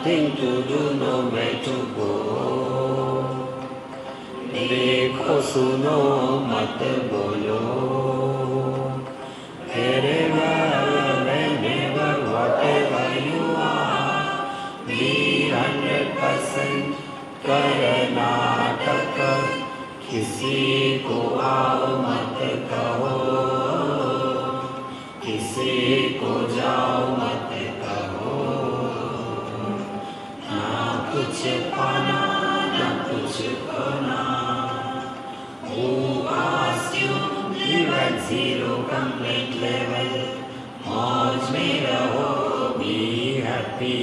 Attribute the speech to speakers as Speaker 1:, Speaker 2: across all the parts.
Speaker 1: nothing to do, nowhere to go. देखो सुनो मत बोलो, wherever, whenever, whatever you are, be 100% Karnataka, किसी को आओ मत कहो, किसी को जाओ मत कहो, ना कुछ पाना ना कुछ खोना। Who asked you live at zero complete level? मौज में रहो, be happy.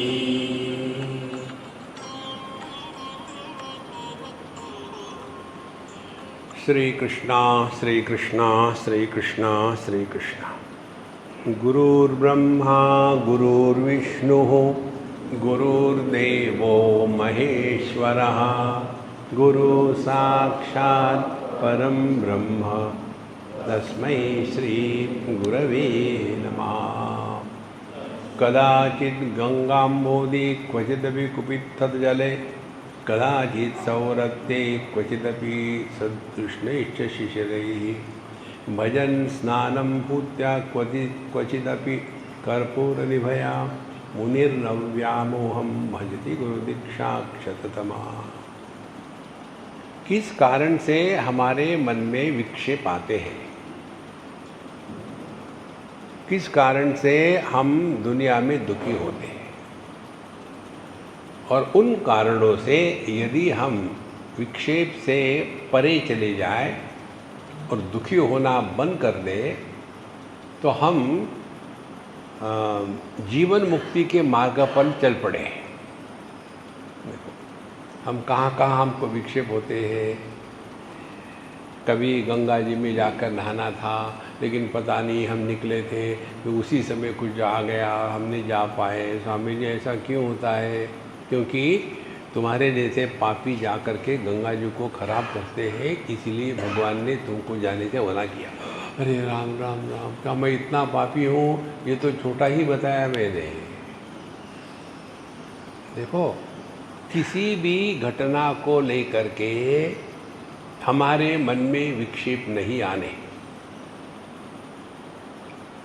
Speaker 1: श्री कृष्णा श्री कृष्णा श्री कृष्णा श्री कृष्णा। गुरुर्ब्रह्मा गुरुर्विष्णुः गुरुर्देवो महेश्वरः, गुरु साक्षात् परं ब्रह्म, तस्मै श्री गुरवे नमः। कदाचित् गंगाम्बोधि क्वचिदपि कुपितजले, कदाचित् सौरत्ते क्वचिदपि सदृष्णैश्च शिशिरैः, भजन् स्नानं पूत्या क्वचिदपि कर्पूरनिभया, मुनिर्नव्यामोहं भजति गुरुदीक्षाक्षततमा। किस कारण से हमारे मन में विक्षेप आते हैं? किस कारण से हम दुनिया में दुखी होते हैं? और उन कारणों से यदि हम विक्षेप से परे चले जाए और दुखी होना बंद कर दें, तो हम जीवन मुक्ति के मार्ग पर चल पड़े। देखो हम कहाँ कहाँ हमको विक्षेप होते हैं। कभी गंगा जी में जाकर नहाना था, लेकिन पता नहीं हम निकले थे तो उसी समय कुछ आ गया, हम नहीं जा पाए। स्वामी जी ऐसा क्यों होता है? क्योंकि तुम्हारे जैसे पापी जा कर के गंगा जी को खराब करते हैं, इसलिए भगवान ने तुमको जाने से मना किया। अरे राम राम राम, क्या मैं इतना पापी हूँ? ये तो छोटा ही बताया मैंने। देखो, किसी भी घटना को लेकर के हमारे मन में विक्षेप नहीं आने,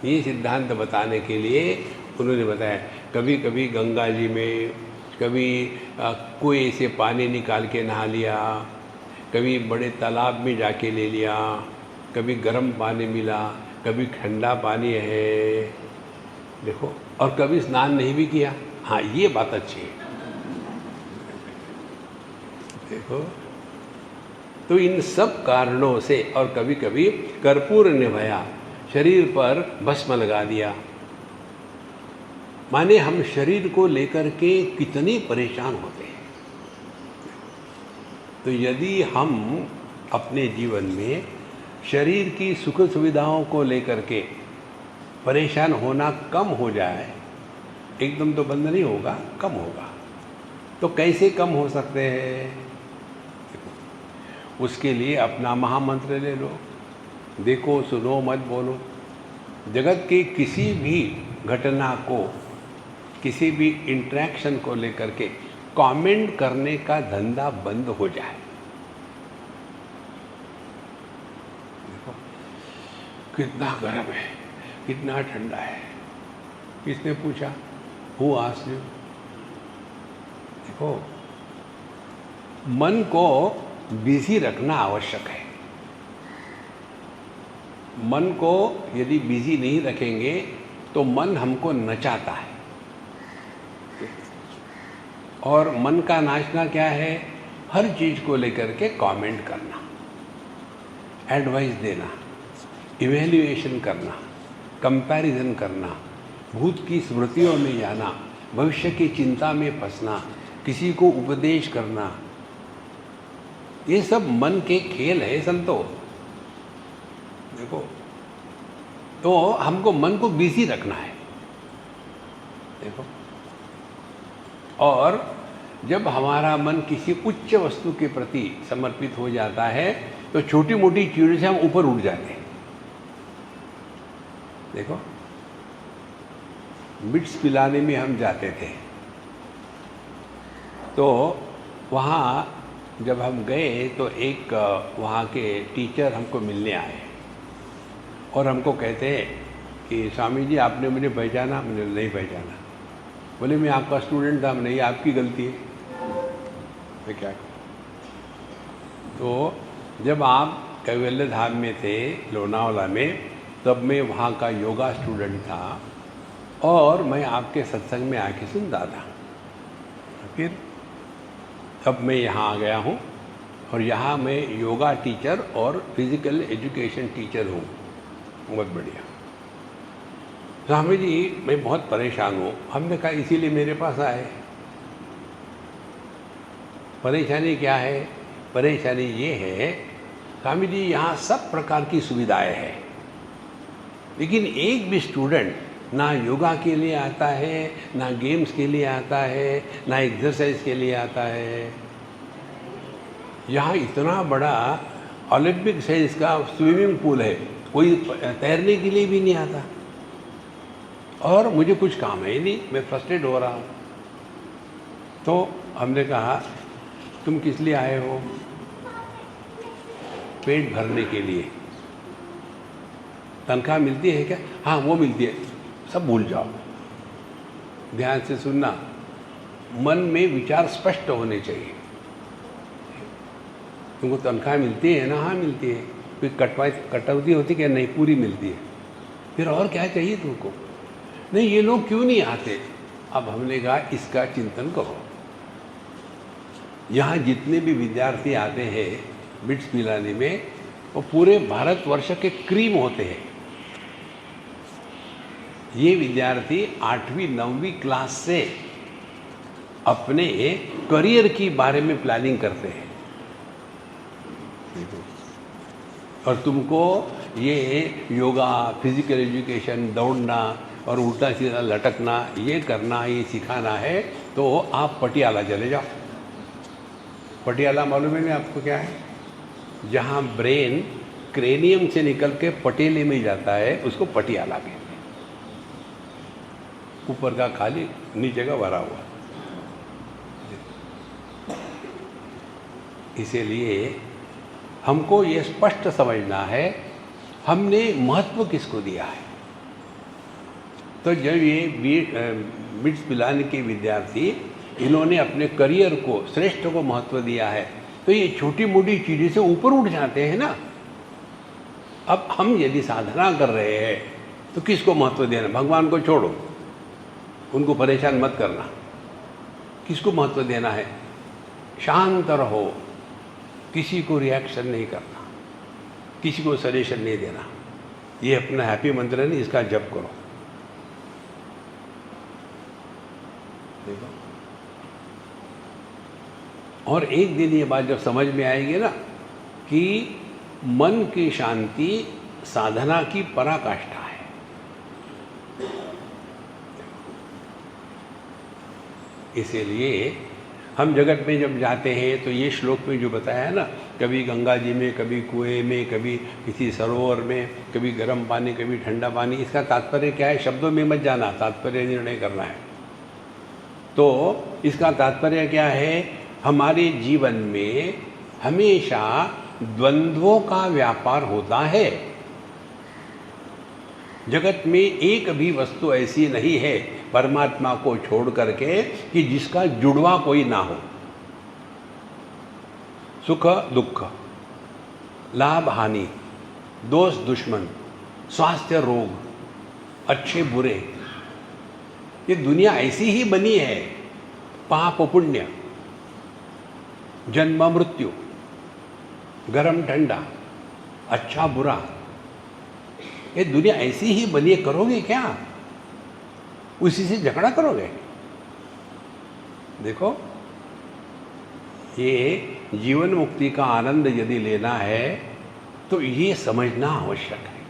Speaker 1: ये सिद्धांत बताने के लिए उन्होंने बताया। कभी कभी गंगा जी में, कभी कुएं से पानी निकाल के नहा लिया, कभी बड़े तालाब में जाके ले लिया, कभी गर्म पानी मिला, कभी ठंडा पानी है। देखो, और कभी स्नान नहीं भी किया। हाँ, ये बात अच्छी है। देखो, तो इन सब कारणों से, और कभी कभी कर्पूर निभया, शरीर पर भस्म लगा दिया। माने हम शरीर को लेकर के कितने परेशान होते हैं। तो यदि हम अपने जीवन में शरीर की सुख सुविधाओं को लेकर के परेशान होना कम हो जाए, एकदम तो बंद नहीं होगा, कम होगा। तो कैसे कम हो सकते हैं? उसके लिए अपना महामंत्र ले लो। देखो सुनो मत बोलो। जगत की किसी भी घटना को, किसी भी इंटरेक्शन को लेकर के कमेंट करने का धंधा बंद हो जाए। देखो कितना गर्म है, कितना ठंडा है, किसने पूछा? Who asked you? देखो, मन को बिजी रखना आवश्यक है। मन को यदि बिजी नहीं रखेंगे तो मन हमको नचाता है। और मन का नाचना क्या है? हर चीज़ को लेकर के कमेंट करना, एडवाइस देना, इवैल्यूएशन करना, कंपैरिजन करना, भूत की स्मृतियों में जाना, भविष्य की चिंता में फंसना, किसी को उपदेश करना, ये सब मन के खेल है संतो। देखो, तो हमको मन को बिजी रखना है। देखो, और जब हमारा मन किसी उच्च वस्तु के प्रति समर्पित हो जाता है तो छोटी मोटी चीज़ों से हम ऊपर उठ जाते हैं। देखो, बिट्स पिलाने में हम जाते थे, तो वहाँ जब हम गए तो एक वहाँ के टीचर हमको मिलने आए और हमको कहते हैं कि स्वामी जी आपने मुझे पहचाना? मैंने नहीं पहचाना। बोले मैं आपका स्टूडेंट था। नहीं, आपकी गलती है। मैं क्या करूं? तो जब आप कैवल्य धाम में थे लोनावाला में, तब मैं वहाँ का योगा स्टूडेंट था और मैं आपके सत्संग में आके सुनता था। फिर अब मैं यहाँ आ गया हूँ और यहाँ मैं योगा टीचर और फिज़िकल एजुकेशन टीचर हूँ। बहुत बढ़िया। स्वामी जी मैं बहुत परेशान हूँ। हमने कहा इसीलिए मेरे पास आए। परेशानी क्या है? परेशानी ये है स्वामी जी यहाँ सब प्रकार की सुविधाएं हैं, लेकिन एक भी स्टूडेंट ना योगा के लिए आता है, ना गेम्स के लिए आता है, ना एक्सरसाइज के लिए आता है। यहाँ इतना बड़ा ओलंपिक साइज का स्विमिंग पूल है, कोई तैरने के लिए भी नहीं आता और मुझे कुछ काम है ही नहीं, मैं फ्रस्ट्रेट हो रहा हूँ। तो हमने कहा तुम किस लिए आए हो? पेट भरने के लिए। तनख्वाह मिलती है क्या? हाँ वो मिलती है। सब भूल जाओ, ध्यान से सुनना। मन में विचार स्पष्ट होने चाहिए। तुमको तनख्वाह मिलती है ना? हाँ मिलती है। कोई कटौती होती क्या? नहीं, पूरी मिलती है। फिर और क्या चाहिए तुमको? नहीं, ये लोग क्यों नहीं आते? अब हमने कहा इसका चिंतन करो। यहाँ जितने भी विद्यार्थी आते हैं बिट्स पिलाने में, वो पूरे भारतवर्ष के क्रीम होते हैं। ये विद्यार्थी 8वीं 9वीं क्लास से अपने करियर की बारे में प्लानिंग करते हैं और तुमको ये योगा, फिजिकल एजुकेशन, दौड़ना और उल्टा सीधा लटकना, ये करना, ये सिखाना है। तो आप पटियाला चले जाओ। पटियाला मालूम है ना आपको क्या है? जहाँ ब्रेन क्रेनियम से निकल के पटेले में जाता है, उसको पटियाला कहते हैं। ऊपर का खाली, नीचे का भरा हुआ। इसीलिए हमको ये स्पष्ट समझना है हमने महत्व किसको दिया है। तो जब ये बिट्स पिलाने के विद्यार्थी इन्होंने अपने करियर को, श्रेष्ठ को महत्व दिया है, तो ये छोटी मोटी चीज़ों से ऊपर उठ जाते हैं ना। अब हम यदि साधना कर रहे हैं तो किसको महत्व देना? भगवान को छोड़ो, उनको परेशान मत करना। किसको महत्व देना है? शांत रहो, किसी को रिएक्शन नहीं करना, किसी को सजेशन नहीं देना। ये अपना हैप्पी मंत्र है, इसका जप करो। देखो, और एक दिन ये बात जब समझ में आएगी ना कि मन की शांति साधना की पराकाष्ठा है। इसीलिए हम जगत में जब जाते हैं तो ये श्लोक में जो बताया है ना, कभी गंगा जी में, कभी कुएं में, कभी किसी सरोवर में, कभी गर्म पानी, कभी ठंडा पानी, इसका तात्पर्य क्या है? शब्दों में मत जाना, तात्पर्य निर्णय करना है। तो इसका तात्पर्य क्या है? हमारे जीवन में हमेशा द्वंद्वों का व्यापार होता है। जगत में एक भी वस्तु ऐसी नहीं है परमात्मा को छोड़ करके कि जिसका जुड़वा कोई ना हो। सुख दुख, लाभ हानि, दोस्त दुश्मन, स्वास्थ्य रोग, अच्छे बुरे, ये दुनिया ऐसी ही बनी है। पाप पुण्य, जन्म मृत्यु, गरम ठंडा, अच्छा बुरा, ये दुनिया ऐसी ही बनी। करोगे क्या? उसी से झगड़ा करोगे? देखो, ये जीवन मुक्ति का आनंद यदि लेना है तो ये समझना आवश्यक है।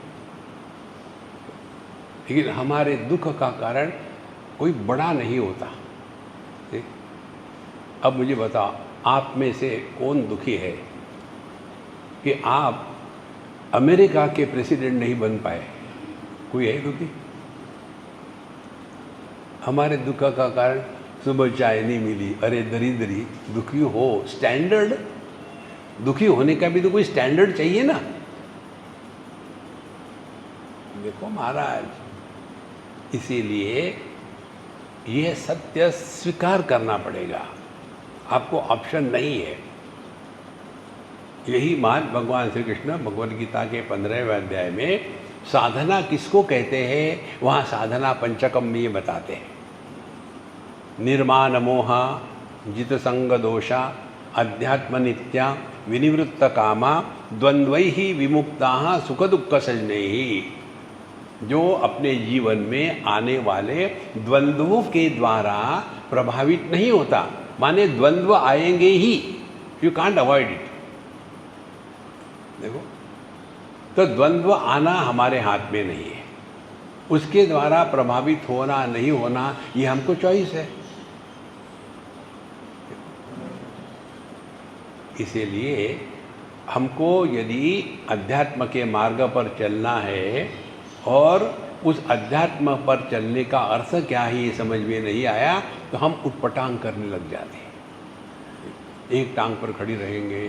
Speaker 1: लेकिन हमारे दुख का कारण कोई बड़ा नहीं होता। ठीक? अब मुझे बताओ, आप में से कौन दुखी है कि आप अमेरिका के प्रेसिडेंट नहीं बन पाए? कोई है दुखी? हमारे दुख का कारण सुबह चाय नहीं मिली, अरे दरिद्री, दुखी हो, स्टैंडर्ड, दुखी होने का भी तो कोई स्टैंडर्ड चाहिए ना। देखो महाराज, इसीलिए यह सत्य स्वीकार करना पड़ेगा, आपको ऑप्शन नहीं है। यही मान भगवान श्री कृष्ण भगवद गीता के 15वें अध्याय में साधना किसको कहते हैं, वहाँ साधना पंचकम में ये बताते हैं। निर्माण मोहा, जित संग दोषा, अध्यात्म नित्या, विनिवृत्त कामा, द्वंद्वै ही विमुक्ता सुख दुख सजनैः। जो अपने जीवन में आने वाले द्वंद्वों के द्वारा प्रभावित नहीं होता, माने द्वंद्व आएंगे ही, यू कांट अवॉइड इट। देखो, तो द्वंद्व आना हमारे हाथ में नहीं है, उसके द्वारा प्रभावित होना नहीं होना ये हमको चॉइस है। इसीलिए हमको यदि अध्यात्म के मार्ग पर चलना है और उस अध्यात्म पर चलने का अर्थ क्या है ये समझ में नहीं आया तो हम उटपटांग करने लग जाते हैं। एक टांग पर खड़ी रहेंगे,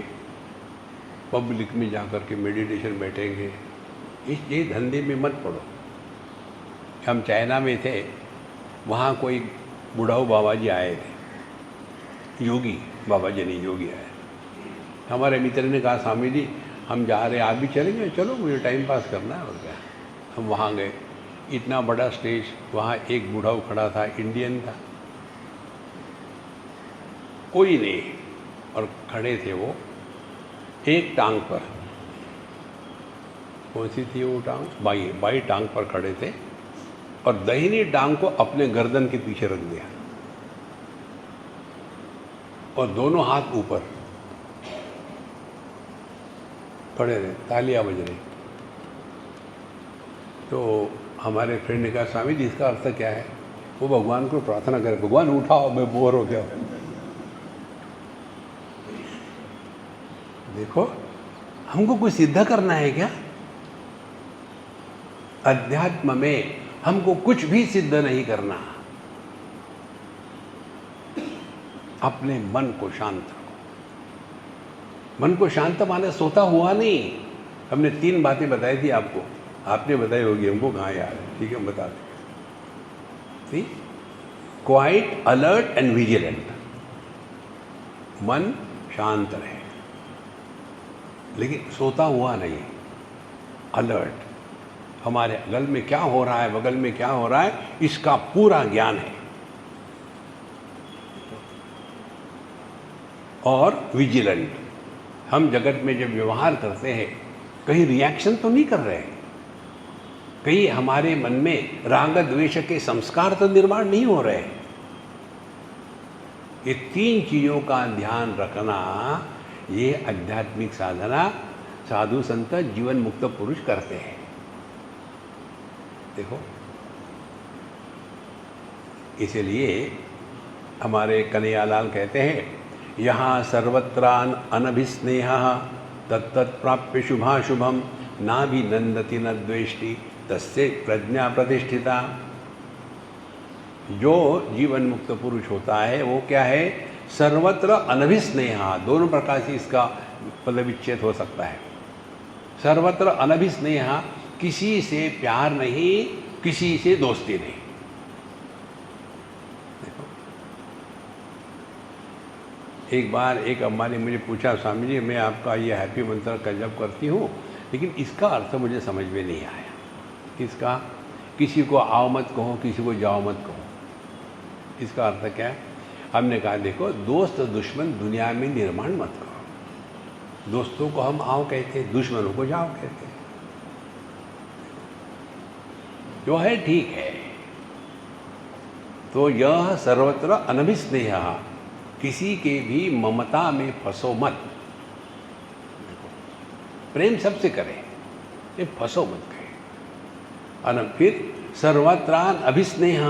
Speaker 1: पब्लिक में जाकर के मेडिटेशन बैठेंगे, ये धंधे में मत पड़ो। हम चाइना में थे, वहाँ कोई बुढ़ाऊ बाबा जी आए थे, योगी बाबा जी नहीं, योगी आए। हमारे मित्र ने कहा स्वामी जी हम जा रहे हैं, आप भी चलेंगे? चलो, मुझे टाइम पास करना है और क्या। हम वहाँ गए, इतना बड़ा स्टेज, वहाँ एक बुढ़ाऊ खड़ा था, इंडियन था, कोई नहीं, और खड़े थे वो एक टांग पर। कौन सी थी वो टांग? बाई टांग पर खड़े थे और दाहिनी टांग को अपने गर्दन के पीछे रख दिया और दोनों हाथ ऊपर खड़े रहे, तालियां बज रही। तो हमारे फ्रेंड ने कहा स्वामी जी इसका अर्थ क्या है? वो भगवान को प्रार्थना करे, भगवान उठाओ, मैं बोर हो गया। देखो, हमको कुछ सिद्ध करना है क्या? अध्यात्म में हमको कुछ भी सिद्ध नहीं करना। अपने मन को शांत रखो। मन को शांत माने सोता हुआ नहीं। हमने 3 बातें बताई थी आपको, आपने बताई होगी, हमको कहाँ याद है, ठीक है हम बता दें। Quite, alert and vigilant. मन शांत रहे लेकिन सोता हुआ नहीं, अलर्ट। हमारे अगल में क्या हो रहा है, बगल में क्या हो रहा है, इसका पूरा ज्ञान है। और विजिलेंट, हम जगत में जब व्यवहार करते हैं कहीं रिएक्शन तो नहीं कर रहे हैं, कहीं हमारे मन में राग द्वेष के संस्कार तो निर्माण नहीं हो रहे। ये 3 चीज़ों का ध्यान रखना, ये आध्यात्मिक साधना साधु संत जीवन मुक्त पुरुष करते हैं। देखो, इसीलिए हमारे कन्हैयालाल कहते हैं, यहाँ सर्वत्रान अनभिस्नेहः तत्तत् प्राप्य शुभाशुभम नाभिनन्दति न द्वेष्टि तस्य प्रज्ञा प्रतिष्ठिता। जो जीवन मुक्त पुरुष होता है वो क्या है? सर्वत्र अनभिस्नेहा। दोनों प्रकार से इसका पदविच्छेद हो सकता है। सर्वत्र अनभिस्नेहा, किसी से प्यार नहीं, किसी से दोस्ती नहीं। देखो, एक बार एक अम्मा ने मुझे पूछा, स्वामी जी मैं आपका ये हैप्पी मंत्र का जप करती हूँ लेकिन इसका अर्थ मुझे समझ में नहीं आया। इसका, किसी को आओ मत कहो, किसी को जाओ मत कहो, इसका अर्थ क्या है? हमने कहा देखो, दोस्त दुश्मन दुनिया में निर्माण मत करो। दोस्तों को हम आओ कहते हैं, दुश्मनों को जाओ कहते हैं। जो है ठीक है। तो यह सर्वत्र अनभिस्नेह, किसी के भी ममता में फंसो मत। प्रेम सबसे करें, ये फंसो मत करें। फिर सर्वत्रान अभिस्नेह,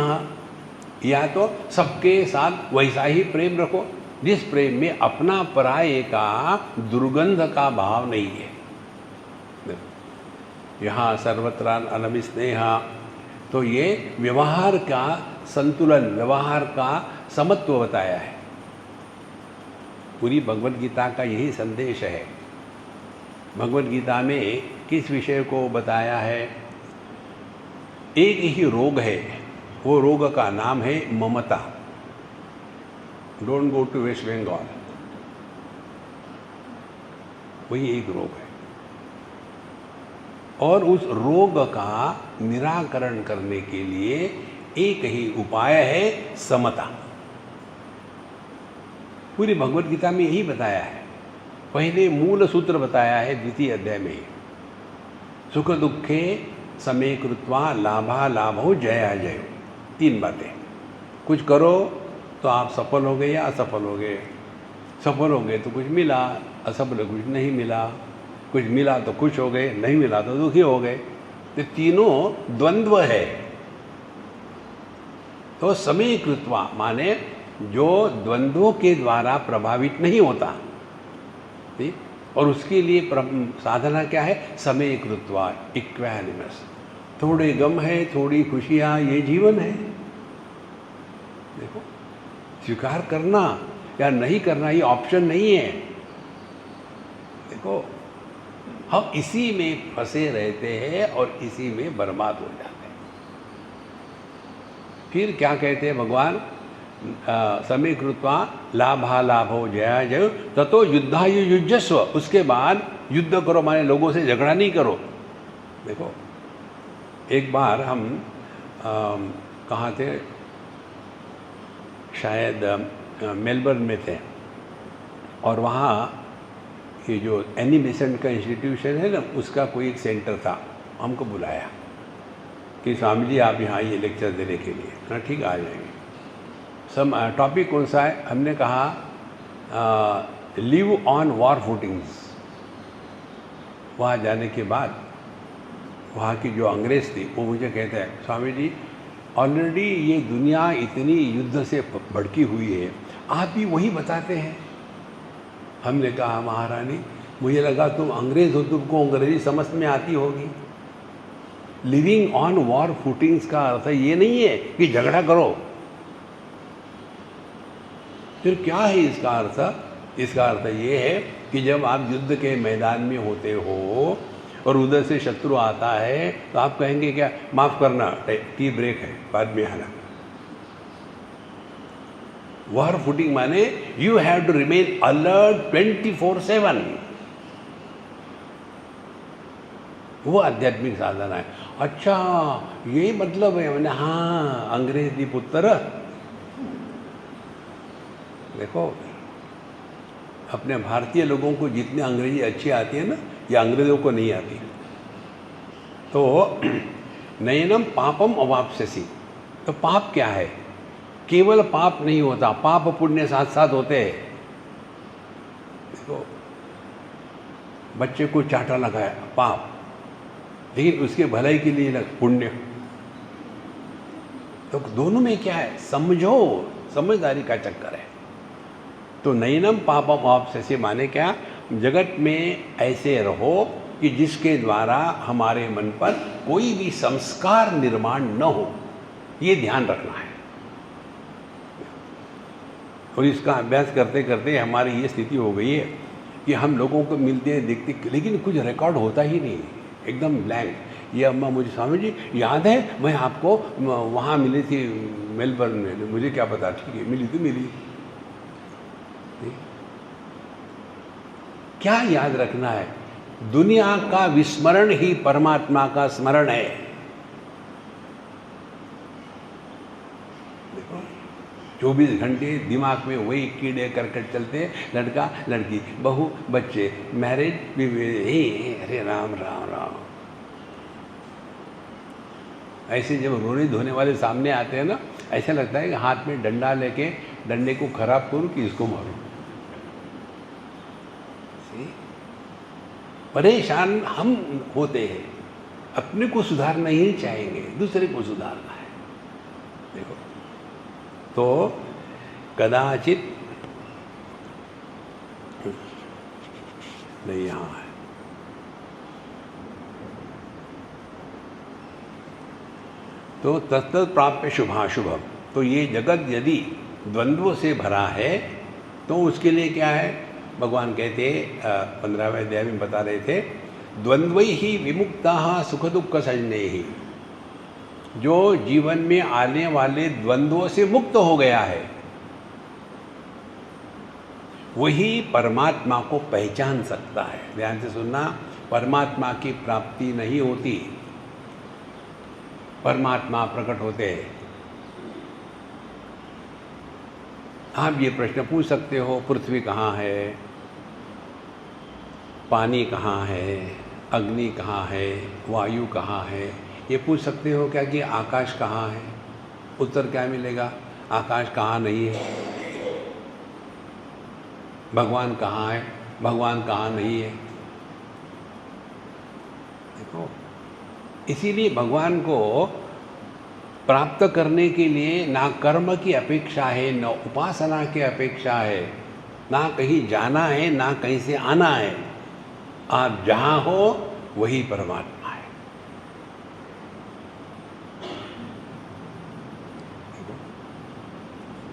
Speaker 1: या तो सबके साथ वैसा ही प्रेम रखो जिस प्रेम में अपना पराये का दुर्गंध का भाव नहीं है। यहाँ सर्वत्रान अनभिस्नेह, तो ये व्यवहार का संतुलन, व्यवहार का समत्व बताया है। पूरी भगवत गीता का यही संदेश है। भगवत गीता में किस विषय को बताया है? एक ही रोग है, वो रोग का नाम है Mamata. Don't go to West Bengal, वही एक रोग है। और उस रोग का निराकरण करने के लिए एक ही उपाय है, समता। पूरी भगवत गीता में यही बताया है। पहले मूल सूत्र बताया है द्वितीय अध्याय में, सुख दुखे समे कृत्वा लाभा लाभो जया जयो। 3 बातें। कुछ करो तो आप सफल हो गए या असफल हो गए। सफल हो गए तो कुछ मिला, असफल हो कुछ नहीं मिला। कुछ मिला तो खुश हो गए, नहीं मिला तो दुखी हो गए। तो तीनों द्वंद्व है। तो समय कृत्वा माने जो द्वंद्वों के द्वारा प्रभावित नहीं होता, ठीक? और उसके लिए साधना क्या है? समय कृत्वा, इक्वानिमस। थोड़े गम है, थोड़ी खुशियाँ, ये जीवन है। देखो, स्वीकार करना या नहीं करना ये ऑप्शन नहीं है। देखो, हम इसी में फंसे रहते हैं और इसी में बर्बाद हो जाते हैं। फिर क्या कहते हैं भगवान? समय कृत्वा लाभा लाभो जया जयो ततो युद्धाय युजस्व। उसके बाद युद्ध करो, माने लोगों से झगड़ा नहीं करो। देखो, एक बार हम कहाँ थे, शायद मेलबर्न में थे, और वहाँ ये जो एनिमेशन का इंस्टीट्यूशन है ना, उसका कोई एक सेंटर था। हमको बुलाया कि स्वामी जी आप यहाँ ये लेक्चर देने के लिए। हाँ ठीक, आ जाएंगे। टॉपिक कौन सा है? हमने कहा लिव ऑन वॉर फुटिंग्स। वहाँ जाने के बाद वहाँ की जो अंग्रेज़ थी वो मुझे कहते हैं, स्वामी जी ऑलरेडी ये दुनिया इतनी युद्ध से भड़की हुई है, आप भी वही बताते हैं। हमने कहा महारानी मुझे लगा तुम अंग्रेज़ हो, तुमको अंग्रेज़ी समझ में आती होगी। लिविंग ऑन वॉर फुटिंग्स का अर्थ ये नहीं है कि झगड़ा करो। फिर क्या है इसका अर्थ? इसका अर्थ ये है कि जब आप युद्ध के मैदान में होते हो और उधर से शत्रु आता है तो आप कहेंगे क्या? माफ़ करना, टी ब्रेक है, बाद में आना। वॉर फुटिंग माने you have to remain alert 24/7। वो आध्यात्मिक साधना है। अच्छा, यही मतलब है? मैंने हाँ, अंग्रेज दी पुत्र। देखो, अपने भारतीय लोगों को जितनी अंग्रेजी अच्छी आती है ना, ये अंग्रेज़ों को नहीं आती। तो नयनम पापम अवाप्स्यसि। तो पाप क्या है? केवल पाप नहीं होता, पाप पुण्य साथ साथ होते हैं। देखो, बच्चे को चाटा लगाया, पाप, लेकिन उसके भलाई के लिए पुण्य। तो दोनों में क्या है? समझो, समझदारी का चक्कर है। तो नैनम पापम अवाप्स्यसि माने क्या? जगत में ऐसे रहो कि जिसके द्वारा हमारे मन पर कोई भी संस्कार निर्माण न हो, ये ध्यान रखना है। और इसका अभ्यास करते करते हमारी ये स्थिति हो गई है कि हम लोगों को मिलते हैं, देखते, लेकिन कुछ रिकॉर्ड होता ही नहीं, एकदम ब्लैंक। ये अम्मा मुझे स्वामी जी याद है, मैं आपको वहाँ मिली थी मेलबर्न में, मुझे क्या पता, ठीक है मिली तो मिली। क्या याद रखना है? दुनिया का विस्मरण ही परमात्मा का स्मरण है। देखो, 24 घंटे दिमाग में वही कीड़े करकट चलते, लड़का लड़की, बहू बच्चे, मैरिज, अरे राम राम राम। ऐसे जब रोने धोने वाले सामने आते हैं ना, ऐसा लगता है कि हाथ में डंडा लेके डंडे को खराब करूं कि इसको मारूं। परेशान हम होते हैं, अपने को सुधारना ही चाहेंगे, दूसरे को सुधारना है। देखो, तो कदाचित नहीं, यहाँ है। तो तत्त प्राप्य शुभाशुभम। तो ये जगत यदि द्वंद्वों से भरा है तो उसके लिए क्या है? भगवान कहते 15वें अध्याय में बता रहे थे, द्वंद्वै ही विमुक्ता सुख दुख संजने ही। जो जीवन में आने वाले द्वंद्वों से मुक्त हो गया है वही परमात्मा को पहचान सकता है। ध्यान से सुनना, परमात्मा की प्राप्ति नहीं होती, परमात्मा प्रकट होते हैं। आप ये प्रश्न पूछ सकते हो, पृथ्वी कहाँ है, पानी कहाँ है, अग्नि कहाँ है, वायु कहाँ है, ये पूछ सकते हो क्या कि आकाश कहाँ है? उत्तर क्या मिलेगा? आकाश कहाँ नहीं है। भगवान कहाँ है? भगवान कहाँ नहीं है। देखो, इसीलिए भगवान को प्राप्त करने के लिए ना कर्म की अपेक्षा है, न उपासना की अपेक्षा है, ना कहीं जाना है, ना कहीं से आना है। आप जहाँ हो वही परमात्मा है।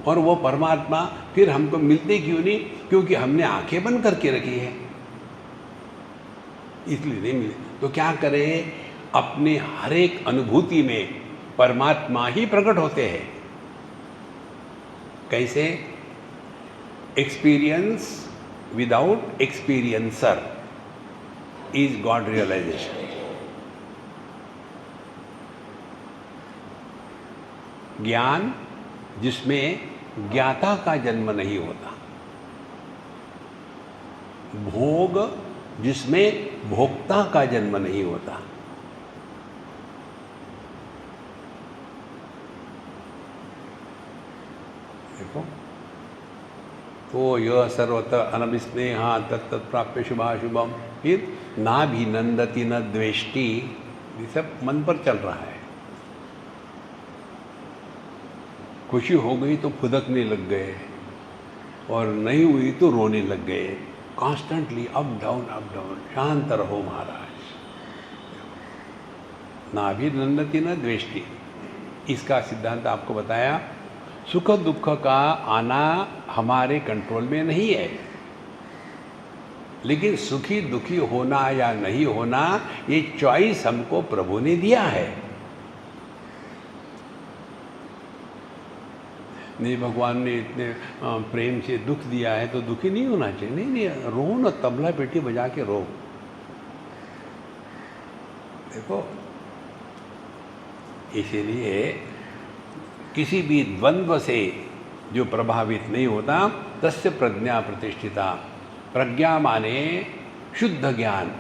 Speaker 1: और वो परमात्मा फिर हमको मिलते क्यों नहीं? क्योंकि हमने आंखें बंद करके रखी है, इसलिए नहीं मिले। तो क्या करें? अपने हर एक अनुभूति में परमात्मा ही प्रकट होते हैं। कैसे? Experience without experiencer is God realisation. ज्ञान जिसमें ज्ञाता का जन्म नहीं होता, भोग जिसमें भोक्ता का जन्म नहीं होता। देखो, तो यह सर्वत्र अनभिस्नेहा तत्त प्राप्य शुभाशुभम, फिर ना भी नंदति न द्वेष्टि, ये सब मन पर चल रहा है। खुशी हो गई तो फुदकने लग गए, और नहीं हुई तो रोने लग गए। Constantly up down up down. शांत रहो महाराज। ना भी नंदति न द्वेष्टि, इसका सिद्धांत आपको बताया। सुख दुख का आना हमारे कंट्रोल में नहीं है, लेकिन सुखी दुखी होना या नहीं होना ये चॉइस हमको प्रभु ने दिया है। नहीं, भगवान ने इतने प्रेम से दुख दिया है तो दुखी नहीं होना चाहिए। नहीं नहीं, रो न, तबला पेटी बजा के रो। देखो, इसीलिए किसी भी द्वंद्व से जो प्रभावित नहीं होता, तस्य प्रज्ञा प्रतिष्ठिता। प्रज्ञा माने शुद्ध ज्ञान,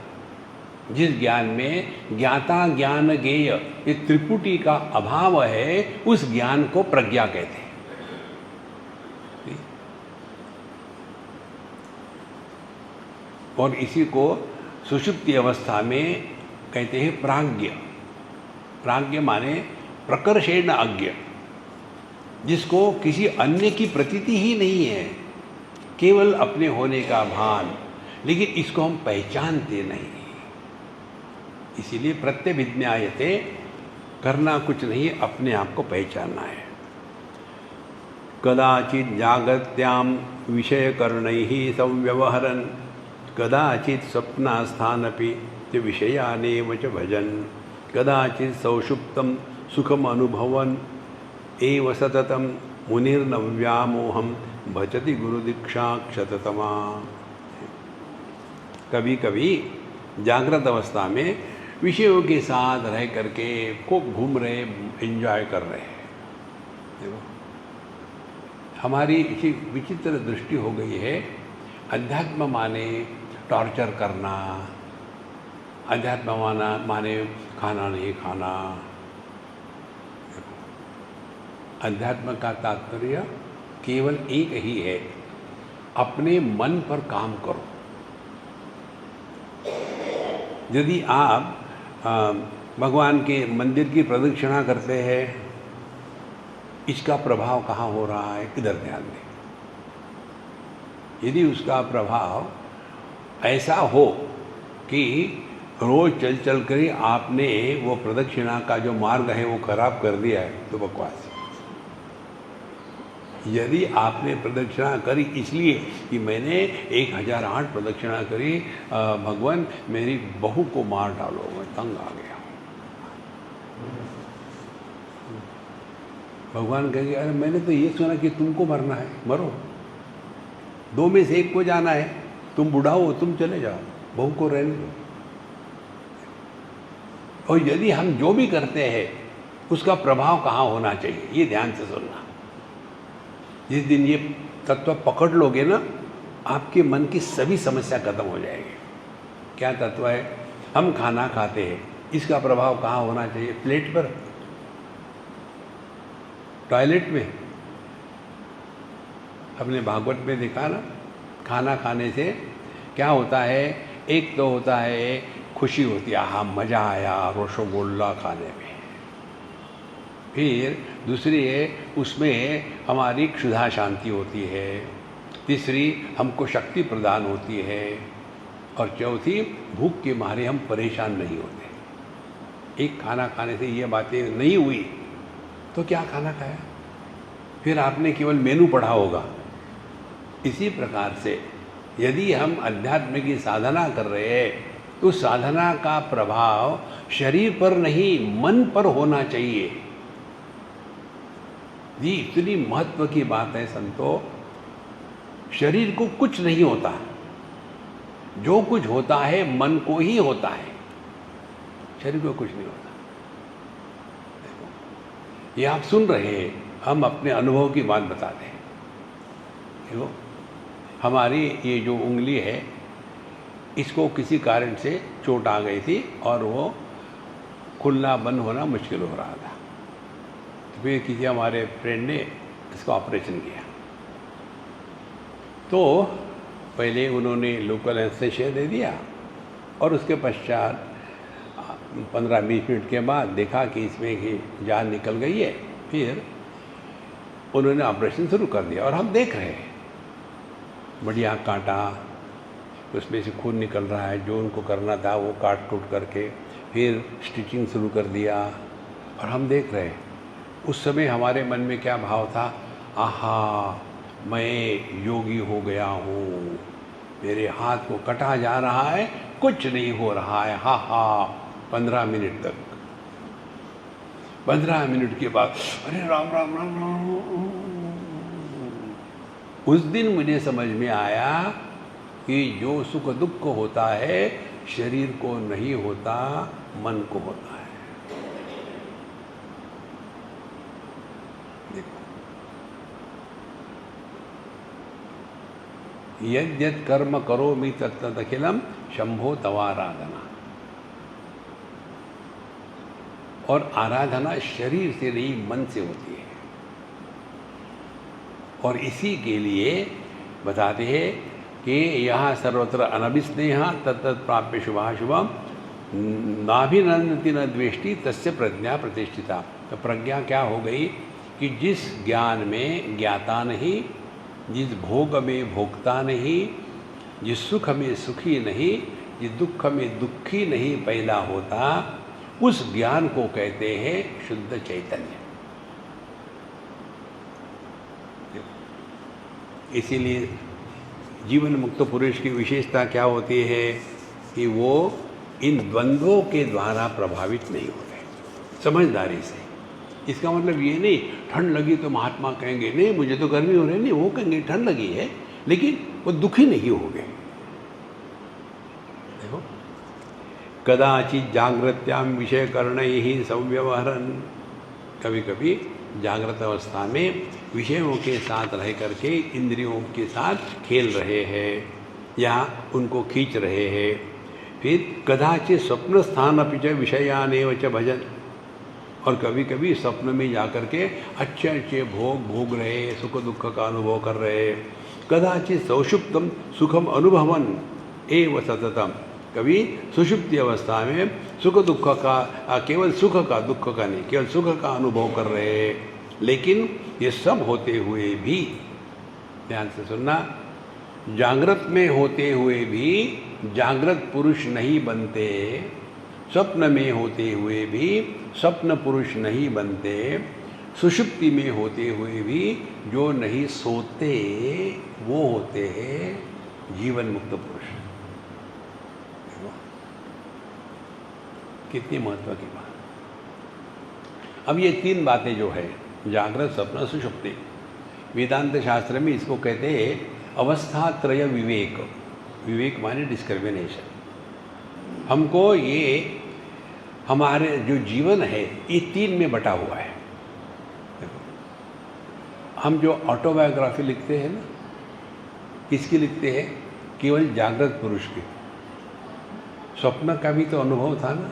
Speaker 1: जिस ज्ञान में ज्ञाता ज्ञान ज्ञेय ये त्रिपुटी का अभाव है, उस ज्ञान को प्रज्ञा कहते हैं। और इसी को सुषुप्ति अवस्था में कहते हैं प्राज्ञ। प्राज्ञ माने प्रकर्षेण अज्ञ, जिसको किसी अन्य की प्रतीति ही नहीं है, केवल अपने होने का भान, लेकिन इसको हम पहचानते नहीं। इसीलिए प्रत्यभिज्ञायते, करना कुछ नहीं, अपने आप को पहचानना है। कदाचित जागत्याम विषयकरणैः संव्यवहरन्, कदाचित स्वप्नास्थानपि विषयानेव च भजन्, कदाचित सौषुप्तं सुखम अनुभवन् एव सततं मुनिर्न व्यामोहं भजति गुरुदीक्षा क्षततमा। कभी कभी जागृत अवस्था में विषयों के साथ रह करके खूब घूम रहे, एंजॉय कर रहे हैं। देखो, हमारी इसी विचित्र दृष्टि हो गई है। अध्यात्म माने टॉर्चर करना, अध्यात्म माने खाना नहीं खाना। अध्यात्म का तात्पर्य केवल एक ही है, अपने मन पर काम करो। यदि आप भगवान के मंदिर की प्रदक्षिणा करते हैं, इसका प्रभाव कहाँ हो रहा है, किधर ध्यान दें। यदि उसका प्रभाव ऐसा हो कि रोज चल चल कर आपने वो प्रदक्षिणा का जो मार्ग है वो खराब कर दिया है, तो बकवास। यदि आपने प्रदक्षिणा करी इसलिए कि मैंने 1008 प्रदक्षिणा करी, भगवान मेरी बहू को मार डालो, मैं तंग आ गया। भगवान कहेंगे अरे मैंने तो ये सुना कि तुमको मरना है, मरो, 2 में से एक को जाना है, तुम बूढ़ा हो, तुम चले जाओ, बहू को रहने दो। और यदि हम जो भी करते हैं उसका प्रभाव कहाँ होना चाहिए, ये ध्यान से सुनना। जिस दिन ये तत्व पकड़ लोगे ना, आपके मन की सभी समस्या खत्म हो जाएगी। क्या तत्व है? हम खाना खाते हैं, इसका प्रभाव कहाँ होना चाहिए? प्लेट पर, टॉयलेट में। अपने भागवत में देखा ना, खाना खाने से क्या होता है? एक तो होता है खुशी होती है, हाँ मज़ा आया रसगुल्ला खाने में। फिर दूसरी है उसमें हमारी क्षुधा शांति होती है। तीसरी हमको शक्ति प्रदान होती है। और चौथी भूख के मारे हम परेशान नहीं होते। एक खाना खाने से ये बातें नहीं हुई तो क्या खाना खाया? फिर आपने केवल मेनू पढ़ा होगा। इसी प्रकार से यदि हम अध्यात्म की साधना कर रहे हैं तो साधना का प्रभाव शरीर पर नहीं मन पर होना चाहिए। ये इतनी महत्व की बात है संतो। शरीर को कुछ नहीं होता, जो कुछ होता है मन को ही होता है, शरीर को कुछ नहीं होता। देखो ये आप सुन रहे हैं, हम अपने अनुभव की बात बताते हैं। देखो हमारी ये जो उंगली है इसको किसी कारण से चोट आ गई थी और वो खुलना बंद होना मुश्किल हो रहा था। तो फिर किसी हमारे फ्रेंड ने इसका ऑपरेशन किया। तो पहले उन्होंने लोकल एनेस्थीसिया दे दिया और उसके पश्चात 15-20 मिनट के बाद देखा कि इसमें की जान निकल गई है। फिर उन्होंने ऑपरेशन शुरू कर दिया और हम देख रहे हैं, बढ़िया काटा, उसमें से खून निकल रहा है, जो उनको करना था वो काट टूट करके फिर स्टिचिंग शुरू कर दिया और हम देख रहे हैं। उस समय हमारे मन में क्या भाव था? आहा मैं योगी हो गया हूँ, मेरे हाथ को कटा जा रहा है, कुछ नहीं हो रहा है, हा हा। 15 मिनट तक, 15 मिनट के बाद अरे राम राम राम राम। उस दिन मुझे समझ में आया कि जो सुख दुख होता है शरीर को नहीं होता, मन को होता है। देखो यद् यद् कर्म करोमि तत् तत् अखिलम शंभो तवाराधना। और आराधना शरीर से नहीं मन से होती है। और इसी के लिए बताते हैं कि यहाँ सर्वत्र अनभिस्नेहा तत्त प्राप्य शुभाशुभम नाभिनंदति न द्वेष्टि तस्य प्रज्ञा प्रतिष्ठिता। तो प्रज्ञा क्या हो गई कि जिस ज्ञान में ज्ञाता नहीं, जिस भोग में भोगता नहीं, जिस सुख में सुखी नहीं, जिस दुख में दुखी नहीं पैदा होता, उस ज्ञान को कहते हैं शुद्ध चैतन्य। इसीलिए जीवन मुक्त पुरुष की विशेषता क्या होती है कि वो इन द्वंद्वों के द्वारा प्रभावित नहीं होते, समझदारी से। इसका मतलब ये नहीं ठंड लगी तो महात्मा कहेंगे नहीं मुझे तो गर्मी हो रही, नहीं, वो कहेंगे ठंड लगी है, लेकिन वो दुखी नहीं हो गए। देखो कदाचित जागृत्याम विषय कर्ण ही संव्यवहरन, कभी कभी जागृत अवस्था में विषयों के साथ रह करके इंद्रियों के साथ खेल रहे हैं या उनको खींच रहे हैं। फिर कदाचित स्वप्न स्थान अपिच विषयानेव च भजन, और कभी कभी स्वप्न में जाकर के अच्छे अच्छे भोग भोग रहे, सुख दुख का अनुभव कर रहे। कदाचित सौषुप्तम सुखम अनुभवन एव सततम, कभी सुषुप्ति अवस्था में सुख दुख का, केवल सुख का, दुख का नहीं, केवल सुख का अनुभव कर रहे हैं। लेकिन ये सब होते हुए भी, ध्यान से सुनना, जागृत में होते हुए भी जागृत पुरुष नहीं बनते, स्वप्न में होते हुए भी स्वप्न पुरुष नहीं बनते, सुषुप्ति में होते हुए भी जो नहीं सोते वो होते हैं जीवन मुक्त पुरुष। देखो कितनी महत्व की बात। अब ये तीन बातें जो है, जागृत, स्वप्न, सुषुप्ति, वेदांत शास्त्र में इसको कहते हैं अवस्थात्रय विवेक। विवेक माने डिस्क्रिमिनेशन। हमको ये हमारे जो जीवन है ये तीन में बटा हुआ है। देखो हम जो ऑटोबायोग्राफी लिखते हैं ना, किसकी लिखते हैं? केवल जागृत पुरुष की। स्वप्न का भी तो अनुभव था ना,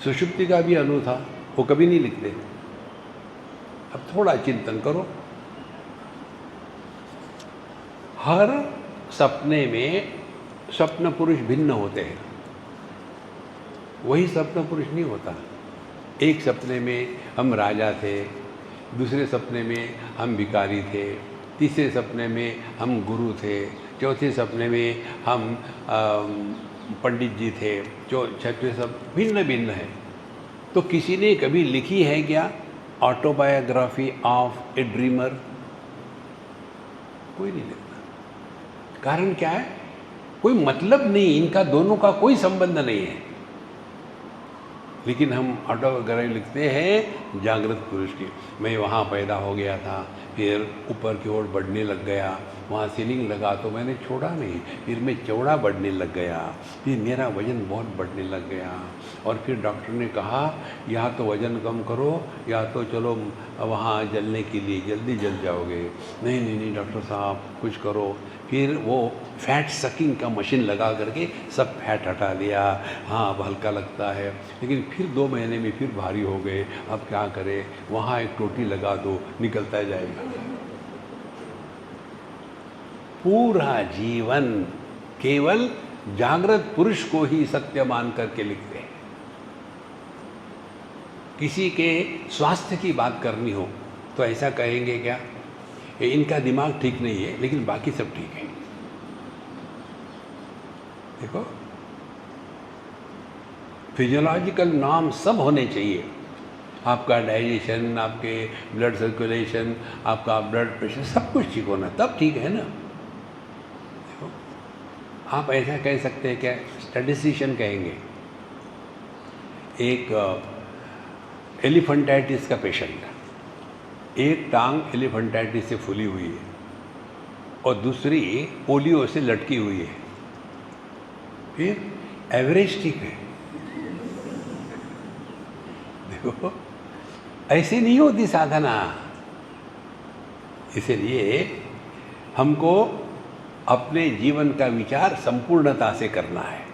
Speaker 1: सुषुप्ति का भी अनुभव था, वो कभी नहीं लिखते। अब थोड़ा चिंतन करो, हर सपने में स्वप्न पुरुष भिन्न होते हैं, वही स्वप्न पुरुष नहीं होता। एक सपने में हम राजा थे, दूसरे सपने में हम भिखारी थे, तीसरे सपने में हम गुरु थे, चौथे सपने में हम पंडित जी थे, छठवें सब भिन्न भिन्न है। तो किसी ने कभी लिखी है क्या ऑटोबायोग्राफी ऑफ ए ड्रीमर? कोई नहीं लिखता। कारण क्या है? कोई मतलब नहीं, इनका दोनों का कोई संबंध नहीं है। लेकिन हम ऑटोबायोग्राफी लिखते हैं जागृत पुरुष की। मैं वहाँ पैदा हो गया था, फिर ऊपर की ओर बढ़ने लग गया, वहाँ सीलिंग लगा तो मैंने छोड़ा नहीं, फिर मैं चौड़ा बढ़ने लग गया, फिर मेरा वज़न बहुत बढ़ने लग गया, और फिर डॉक्टर ने कहा या तो वज़न कम करो या तो चलो वहाँ जलने के लिए, जल्दी जल जाओगे। नहीं नहीं नहीं डॉक्टर साहब कुछ करो। फिर वो फैट सकिंग का मशीन लगा करके सब फैट हटा लिया। हाँ अब हल्का लगता है, लेकिन फिर 2 महीने में फिर भारी हो गए। अब क्या करें? वहाँ एक टोटी लगा दो, निकलता जाएगा। पूरा जीवन केवल जागृत पुरुष को ही सत्य मान करके लिखते हैं। किसी के स्वास्थ्य की बात करनी हो तो ऐसा कहेंगे क्या? इनका दिमाग ठीक नहीं है लेकिन बाकी सब ठीक है। देखो फिजियोलॉजिकल नॉर्म सब होने चाहिए। आपका डाइजेशन, आपके ब्लड सर्कुलेशन, आपका ब्लड प्रेशर, सब कुछ ठीक होना, तब ठीक है ना। देखो आप ऐसा कह सकते हैं क्या? स्टैटिस्टिशियन कहेंगे एक एलिफेंटाइटिस का पेशेंट, एक टांग एलिफेंटाइटिस से फूली हुई है और दूसरी पोलियो से लटकी हुई है, फिर एवरेज ठीक है। देखो ऐसे नहीं होती साधना। इसलिए हमको अपने जीवन का विचार संपूर्णता से करना है।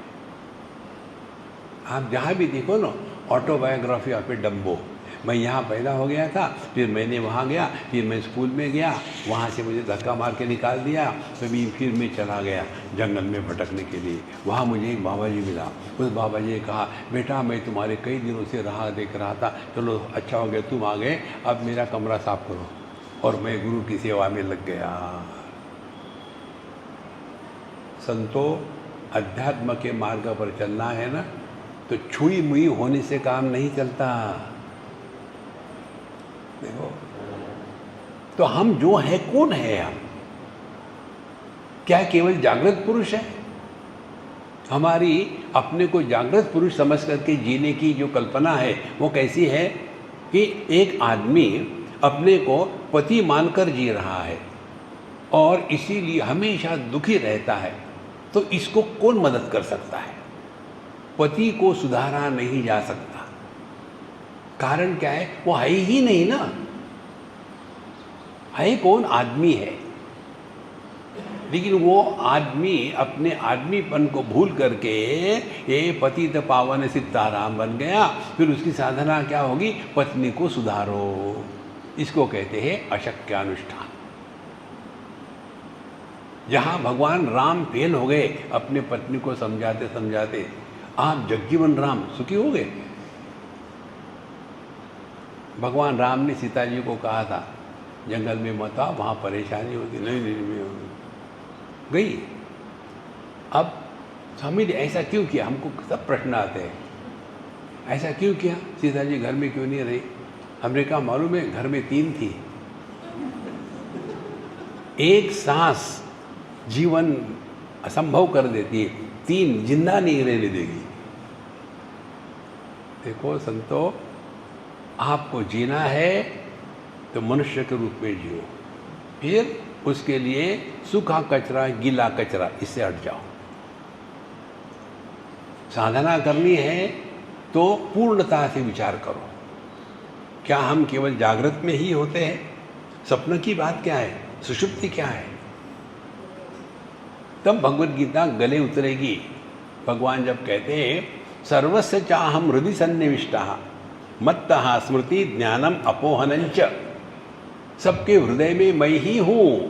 Speaker 1: आप जहाँ भी देखो ना, ऑटोबायोग्राफी ऑफ ए डम्बो, मैं यहाँ पैदा हो गया था, फिर मैंने वहाँ गया, फिर मैं स्कूल में गया, वहाँ से मुझे धक्का मार के निकाल दिया, फिर मैं चला गया जंगल में भटकने के लिए। वहाँ मुझे एक बाबा जी मिला। उस बाबा जी ने कहा बेटा मैं तुम्हारे कई दिनों से राह देख रहा था, चलो अच्छा हो गया तुम आ गए, अब मेरा कमरा साफ करो। और मैं गुरु की सेवा में लग गया। संतो अध्यात्म के मार्ग पर चलना है ना, तो छुई मुई होने से काम नहीं चलता। देखो तो हम जो है कौन है? हम क्या केवल जागृत पुरुष है? हमारी अपने को जागृत पुरुष समझ करके जीने की जो कल्पना है वो कैसी है कि एक आदमी अपने को पति मानकर जी रहा है और इसीलिए हमेशा दुखी रहता है। तो इसको कौन मदद कर सकता है? पति को सुधारा नहीं जा सकता। कारण क्या है? वो है ही नहीं ना। है कौन? आदमी है। लेकिन वो आदमी अपने आदमीपन को भूल करके ये पतित पावन सीताराम बन गया। फिर उसकी साधना क्या होगी? पत्नी को सुधारो। इसको कहते हैं अशक्यानुष्ठान। जहाँ भगवान राम फेल हो गए अपने पत्नी को समझाते समझाते, आप जगजीवन राम सुखी हो गए। भगवान राम ने सीता जी को कहा था जंगल में मत आओ, वहाँ परेशानी होगी। नहीं नहीं नहीं गई। अब स्वामी ने ऐसा क्यों किया? हमको सब प्रश्न आते हैं, ऐसा क्यों किया? सीता जी घर में क्यों नहीं रही? हमने कहा मालूम है घर में 3 थी, एक सांस जीवन असंभव कर देती है, 3 जिंदा नहीं रहने देगी। देखो संतो, आपको जीना है तो मनुष्य के रूप में जियो, फिर उसके लिए सूखा कचरा गीला कचरा इससे हट जाओ। साधना करनी है तो पूर्णता से विचार करो, क्या हम केवल जागृत में ही होते हैं? स्वप्न की बात क्या है, सुषुप्ति क्या है? तब भगवत गीता गले उतरेगी। भगवान जब कहते हैं सर्वस्य चाहम हृदि सन्निविष्टः मत्तः स्मृति ज्ञानम अपोहनंच, सबके हृदय में मैं ही हूं,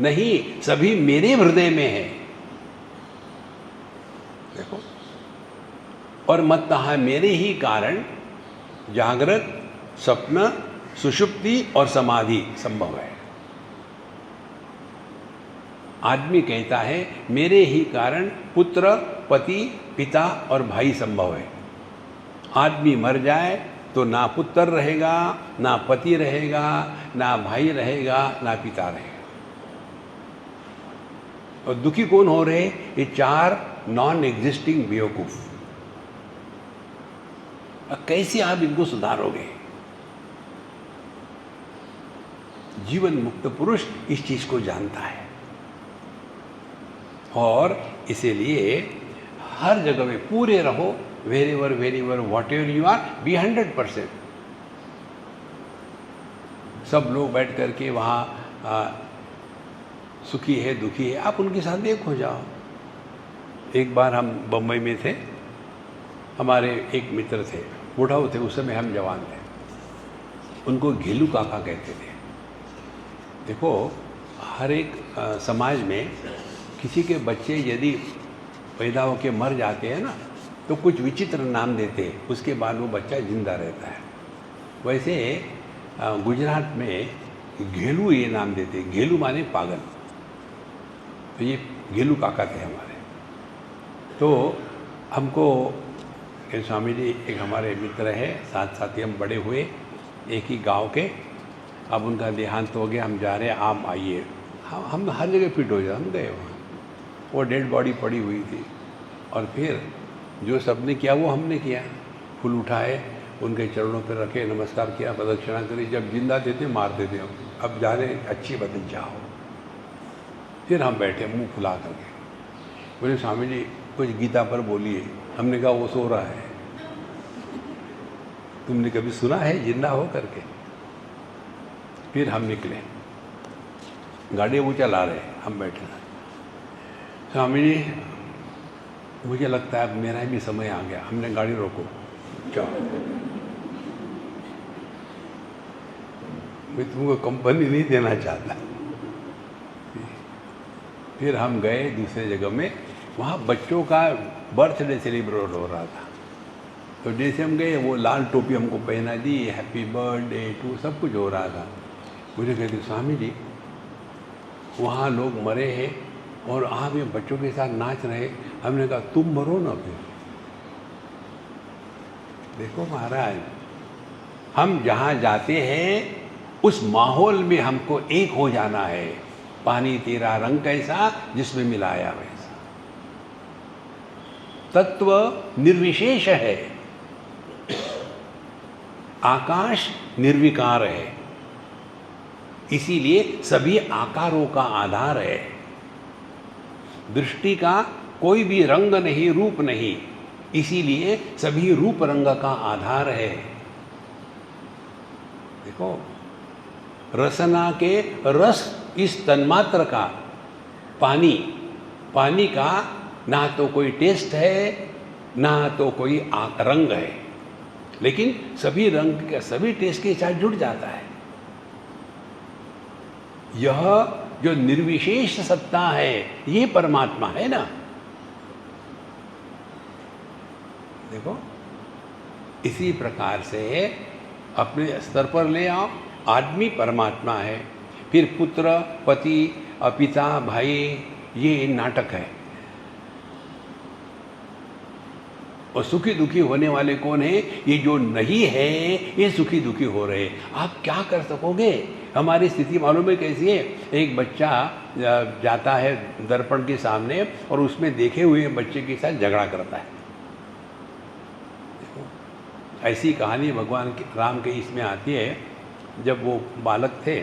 Speaker 1: नहीं सभी मेरे हृदय में है। देखो, और मत्तः मेरे ही कारण जागृत, स्वप्न, सुषुप्ति और समाधि संभव है। आदमी कहता है मेरे ही कारण पुत्र, पति, पिता और भाई संभव है। आदमी मर जाए तो ना पुत्र रहेगा, ना पति रहेगा, ना भाई रहेगा, ना पिता रहेगा। और दुखी कौन हो रहे? ये 4 नॉन एग्जिस्टिंग बेवकूफ। कैसे आप इनको सुधारोगे? जीवन मुक्त पुरुष इस चीज को जानता है और इसीलिए हर जगह में पूरे रहो। Wherever whatever you are, be 100%। सब लोग बैठ करके वहाँ सुखी है दुखी है, आप उनके साथ एक हो जाओ। एक बार हम बम्बई में थे, हमारे एक मित्र थे, बुढ़ाऊ थे, उस समय हम जवान थे, उनको घेलू काका कहते थे। देखो, हर एक समाज में किसी के बच्चे यदि पैदा होकर मर जाते हैं ना, तो कुछ विचित्र नाम देते हैं, उसके बाद वो बच्चा जिंदा रहता है। वैसे गुजरात में घेलू ये नाम देते, घेलू माने पागल। तो ये घेलू काका थे हमारे। तो हमको स्वामी जी, एक हमारे मित्र है, साथ ही हम बड़े हुए एक ही गांव के। अब उनका देहांत हो गया, हम जा रहे हैं, आप आइए। हम हर जगह फिट हो जाए, हम गए वहाँ। वो डेड बॉडी पड़ी हुई थी और फिर जो सबने किया वो हमने किया। फूल उठाए, उनके चरणों पर रखे, नमस्कार किया, प्रदक्षिणा करी। जब जिंदा देते मार देते हम, अब जा रहे अच्छी बदल जाओ। फिर हम बैठे मुंह फुला करके, बोले स्वामी जी कुछ गीता पर बोलिए। हमने कहा वो सो रहा है। तुमने कभी सुना है जिंदा हो करके? फिर हम निकले, गाड़ी वो चला रहे, हम बैठे। स्वामी जी मुझे लगता है अब मेरा भी समय आ गया। हमने गाड़ी रोको, चलो मैं तुमको कंपनी नहीं देना चाहता। फिर हम गए दूसरे जगह में, वहाँ बच्चों का बर्थडे सेलिब्रेट हो रहा था। तो जैसे हम गए, वो लाल टोपी हमको पहना दी, हैप्पी बर्थडे टू, सब कुछ हो रहा था। मुझे कहते स्वामी जी वहाँ लोग मरे हैं और आप ये बच्चों के साथ नाच रहे। हमने कहा तुम मरो ना फिर। देखो महाराज, हम जहाँ जाते हैं उस माहौल में हमको एक हो जाना है। पानी तेरा रंग कैसा, जिसमें मिलाया वैसा। तत्व निर्विशेष है, आकाश निर्विकार है, इसीलिए सभी आकारों का आधार है। दृष्टि का कोई भी रंग नहीं, रूप नहीं, इसीलिए सभी रूप रंग का आधार है। देखो, रसना के रस इस तन्मात्र का, पानी का ना तो कोई टेस्ट है ना तो कोई रंग है, लेकिन सभी रंग का सभी टेस्ट के साथ जुड़ जाता है। यह जो निर्विशेष सत्ता है ये परमात्मा है ना। देखो, इसी प्रकार से अपने स्तर पर ले आओ। आदमी परमात्मा है, फिर पुत्र, पति, पिता, भाई, ये नाटक है। और सुखी दुखी होने वाले कौन है? ये जो नहीं है ये सुखी दुखी हो रहे हैं। आप क्या कर सकोगे? हमारी स्थिति मालूम है कैसी है? एक बच्चा जाता है दर्पण के सामने और उसमें देखे हुए बच्चे के साथ झगड़ा करता है। देखो, ऐसी कहानी भगवान के राम के इसमें आती है। जब वो बालक थे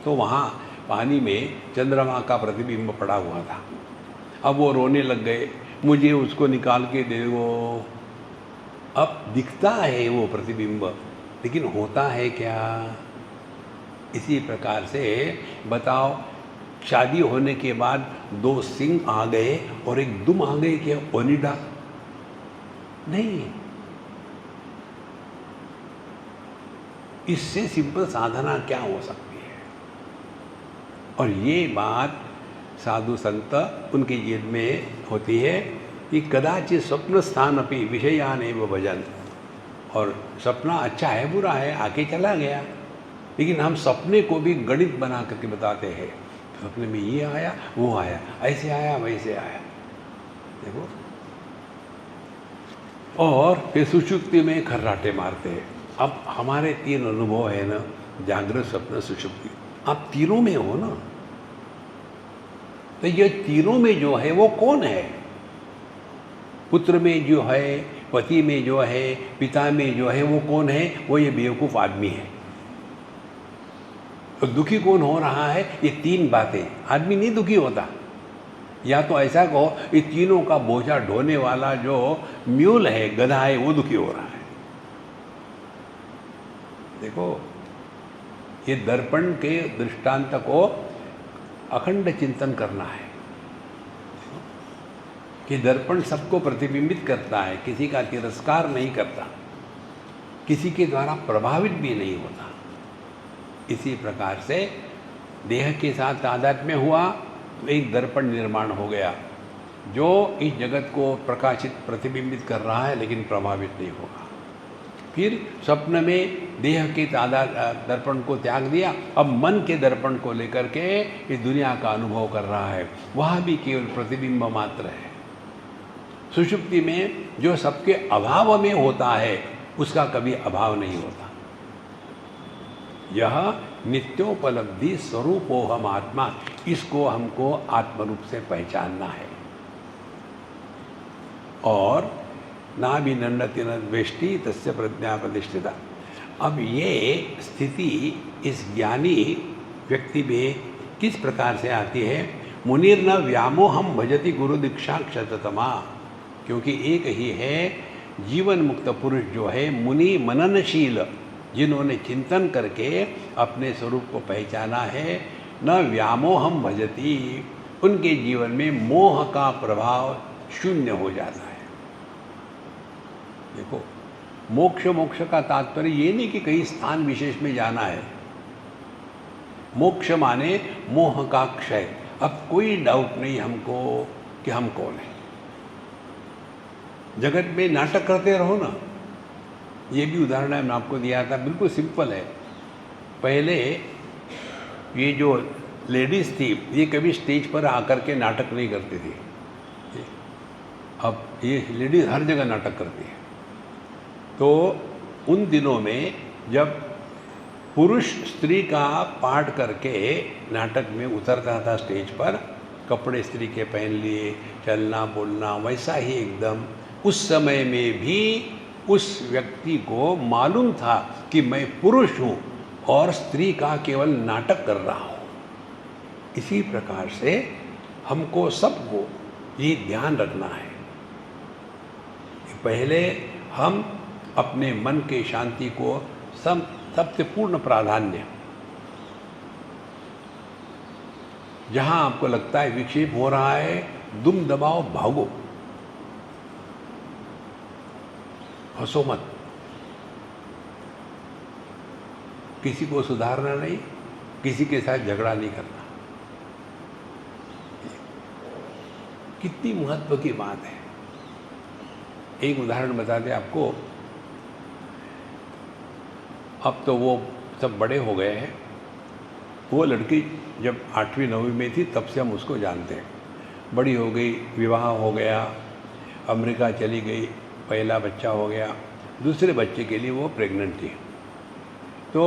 Speaker 1: तो वहाँ पानी में चंद्रमा का प्रतिबिंब पड़ा हुआ था। अब वो रोने लग गए, मुझे उसको निकाल के दे दो। अब दिखता है वो प्रतिबिंब, लेकिन होता है क्या? इसी प्रकार से बताओ, शादी होने के बाद 2 सिंह आ गए और एक दुम आ गई क्या? ओनिडा नहीं। इससे सिंपल साधना क्या हो सकती है? और ये बात साधु संत उनके जीवन में होती है कि कदाचित स्वप्न स्थान अपनी विषयान एवं भजन। और सपना अच्छा है बुरा है आके चला गया, लेकिन हम सपने को भी गणित बना करके बताते हैं। सपने में ये आया वो आया, ऐसे आया वैसे आया। देखो, और फिर सुषुप्ति में खर्राटे मारते हैं। अब हमारे 3 अनुभव है ना, जागृत स्वप्न सुषुप्ति। आप तीनों में हो ना, तो ये तीनों में जो है वो कौन है? पुत्र में जो है, पति में जो है, पिता में जो है, वो कौन है? वो ये बेवकूफ़ आदमी है। तो दुखी कौन हो रहा है? ये 3 बातें। आदमी नहीं दुखी होता। या तो ऐसा कहो, ये तीनों का बोझा ढोने वाला जो म्यूल है, गधा है, वो दुखी हो रहा है। देखो, ये दर्पण के दृष्टांत को अखंड चिंतन करना है कि दर्पण सबको प्रतिबिंबित करता है, किसी का तिरस्कार नहीं करता, किसी के द्वारा प्रभावित भी नहीं होता। इसी प्रकार से देह के साथ तादात्म्य हुआ तो एक दर्पण निर्माण हो गया जो इस जगत को प्रकाशित प्रतिबिंबित कर रहा है, लेकिन प्रभावित नहीं होगा। फिर स्वप्न में देह के दर्पण को त्याग दिया, अब मन के दर्पण को लेकर के इस दुनिया का अनुभव कर रहा है, वह भी केवल प्रतिबिंब मात्र है। सुषुप्ति में जो सबके अभाव में होता है उसका कभी अभाव नहीं होता। यह नित्योपलब्धि स्वरूपोहम आत्मा, इसको हमको आत्मरूप से पहचानना है। और ना भी नंडति न द्वेष्टि तस्य प्रज्ञा प्रतिष्ठिता। अब ये स्थिति इस ज्ञानी व्यक्ति में किस प्रकार से आती है? मुनिर न व्यामोहम भजति गुरु दीक्षा क्षततमा। क्योंकि एक ही है जीवन मुक्त पुरुष जो है मुनि मननशील, जिन्होंने चिंतन करके अपने स्वरूप को पहचाना है। न व्यामोहम भजति, उनके जीवन में मोह का प्रभाव शून्य हो जाता है। देखो, मोक्ष का तात्पर्य ये नहीं कि कहीं स्थान विशेष में जाना है। मोक्ष माने मोह का क्षय। अब कोई डाउट नहीं हमको कि हम कौन है। जगत में नाटक करते रहो ना। ये भी उदाहरण मैंने आपको दिया था, बिल्कुल सिंपल है। पहले ये जो लेडीज़ थी ये कभी स्टेज पर आकर के नाटक नहीं करती थी। अब ये लेडीज़ हर जगह नाटक करती है। तो उन दिनों में जब पुरुष स्त्री का पाठ करके नाटक में उतरता था स्टेज पर, कपड़े स्त्री के पहन लिए, चलना बोलना वैसा ही एकदम, उस समय में भी उस व्यक्ति को मालूम था कि मैं पुरुष हूँ और स्त्री का केवल नाटक कर रहा हूँ। इसी प्रकार से हमको सबको ये ध्यान रखना है। पहले हम अपने मन के शांति को सबसे पूर्ण प्राधान्य, जहाँ आपको लगता है विक्षेप हो रहा है, दुम दबाओ, भागो, हंसो मत, किसी को सुधारना नहीं, किसी के साथ झगड़ा नहीं करना। कितनी महत्व की बात है। एक उदाहरण बता दें आपको। अब तो वो सब बड़े हो गए हैं। वो लड़की जब 8वीं 9वीं में थी तब से हम उसको जानते हैं। बड़ी हो गई, विवाह हो गया, अमेरिका चली गई, पहला बच्चा हो गया, दूसरे बच्चे के लिए वो प्रेग्नेंट थी। तो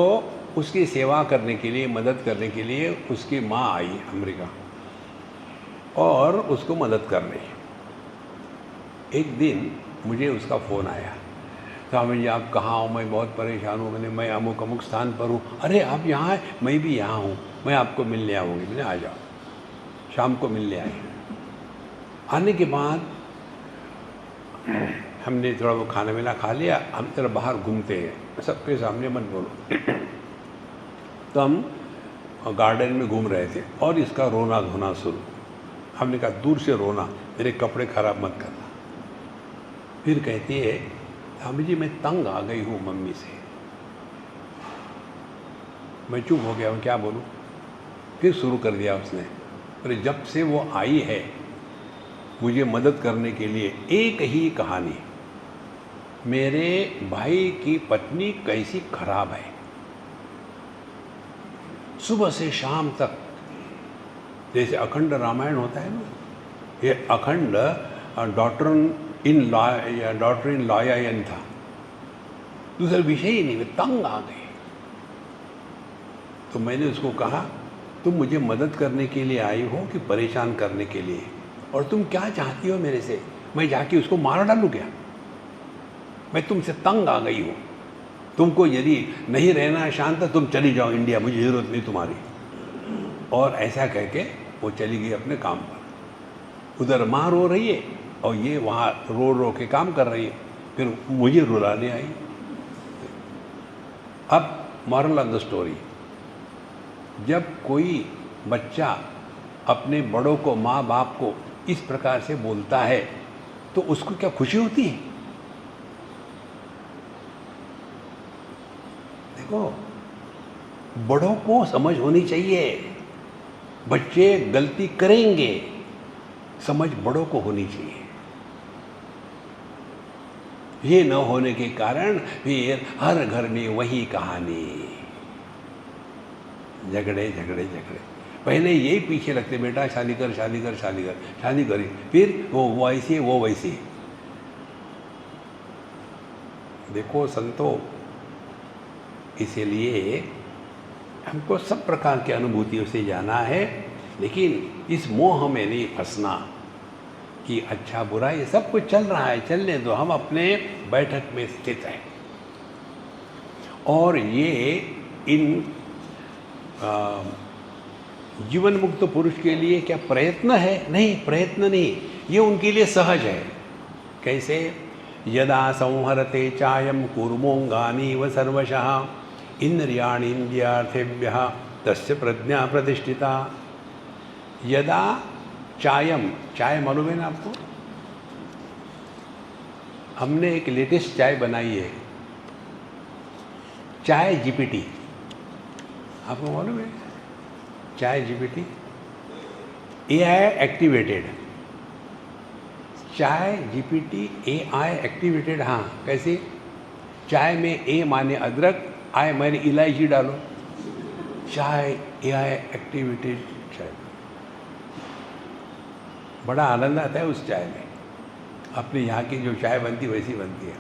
Speaker 1: उसकी सेवा करने के लिए, मदद करने के लिए उसकी माँ आई अमेरिका और उसको मदद करने। एक दिन मुझे उसका फ़ोन आया, स्वामी जी आप कहाँ हो, मैं बहुत परेशान हूँ, मैं अमुक अमुक स्थान पर हूँ। अरे आप यहाँ हैं, मैं भी यहाँ हूँ, मैं आपको मिलने आऊँगी। मैंने आ जाओ। शाम को मिलने आए। आने के बाद हमने थोड़ा वो खाना वाना खा लिया, हम जरा बाहर घूमते हैं, सबके सामने मत बोलो। तो हम गार्डन में घूम रहे थे और इसका रोना धोना शुरू। हमने कहा दूर से रोना, मेरे कपड़े खराब मत करना। फिर कहती है स्वामी जी मैं तंग आ गई हूँ मम्मी से। मैं चुप हो गया, मैं क्या बोलूँ। फिर शुरू कर दिया उसने, अरे जब से वो आई है मुझे मदद करने के लिए, एक ही कहानी, मेरे भाई की पत्नी कैसी खराब है, सुबह से शाम तक, जैसे अखंड रामायण होता है ना, ये अखंड डॉक्टर इन लॉयन था, दूसरा विषय ही नहीं, वे तंग आ गए। तो मैंने उसको कहा तुम मुझे मदद करने के लिए आई हो कि परेशान करने के लिए, और तुम क्या चाहती हो मेरे से, मैं जाके उसको मार डालूं क्या? मैं तुमसे तंग आ गई हूँ, तुमको यदि नहीं रहना है शांत तुम चली जाओ इंडिया, मुझे ज़रूरत नहीं तुम्हारी। और ऐसा कह के वो चली गई अपने काम पर। उधर माँ रो रही है और ये वहाँ रो रो के काम कर रही है, फिर मुझे रुलाने आई। अब मॉरल ऑफ द स्टोरी, जब कोई बच्चा अपने बड़ों को, माँ बाप को इस प्रकार से बोलता है तो उसको क्या खुशी होती है? देखो, बड़ों को समझ होनी चाहिए, बच्चे गलती करेंगे, समझ बड़ों को होनी चाहिए। ये न होने के कारण फिर हर घर में वही कहानी, झगड़े झगड़े झगड़े। पहले यही पीछे लगते, बेटा शादी कर शादी कर शादी कर, शादी करी, फिर वो ऐसे वो वैसे। देखो संतो, इसीलिए हमको सब प्रकार की अनुभूतियों से जाना है, लेकिन इस मोह में नहीं फंसना कि अच्छा बुरा ये सब कुछ चल रहा है, चलने दो, हम अपने बैठक में स्थित हैं। और ये इन जीवन मुक्त पुरुष के लिए क्या प्रयत्न है? नहीं, प्रयत्न नहीं, ये उनके लिए सहज है। कैसे? यदा संहरते चायम कूर्मोंगानीव सर्वशः इंद्रियाणि इंद्रियार्थेभ्यः तस्य प्रज्ञा प्रतिष्ठिता। यदा चायम, चाय मालूम है ना आपको? हमने एक लेटेस्ट चाय बनाई है, चाय जीपीटी, आपको मालूम है? चाय जीपीटी AI एक्टिवेटेड, चाय जीपीटी AI एक्टिवेटेड। हाँ, कैसे? चाय में A माने अदरक, I माने इलायची डालो, चाय AI एक्टिवेटेड चाय। बड़ा आनंद आता है उस चाय में, अपने यहाँ की जो चाय बनती वैसी बनती है।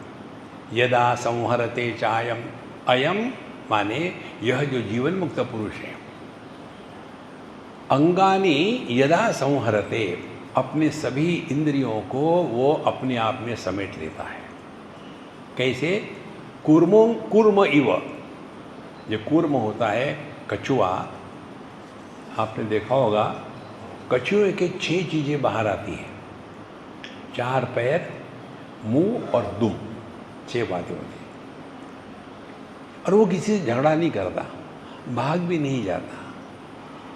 Speaker 1: यदा संहरते चायम, अयम माने यह जो जीवन मुक्त पुरुष है, अंगानी यदा संहरते, अपने सभी इंद्रियों को वो अपने आप में समेट लेता है। कैसे? कूर्म इव, जो कूर्म होता है कछुआ, आपने देखा होगा, कछुए के 6 चीज़ें बाहर आती हैं, 4 पैर, मुंह और दुम, 6 बातें होती हैं। और वो किसी से झगड़ा नहीं करता, भाग भी नहीं जाता,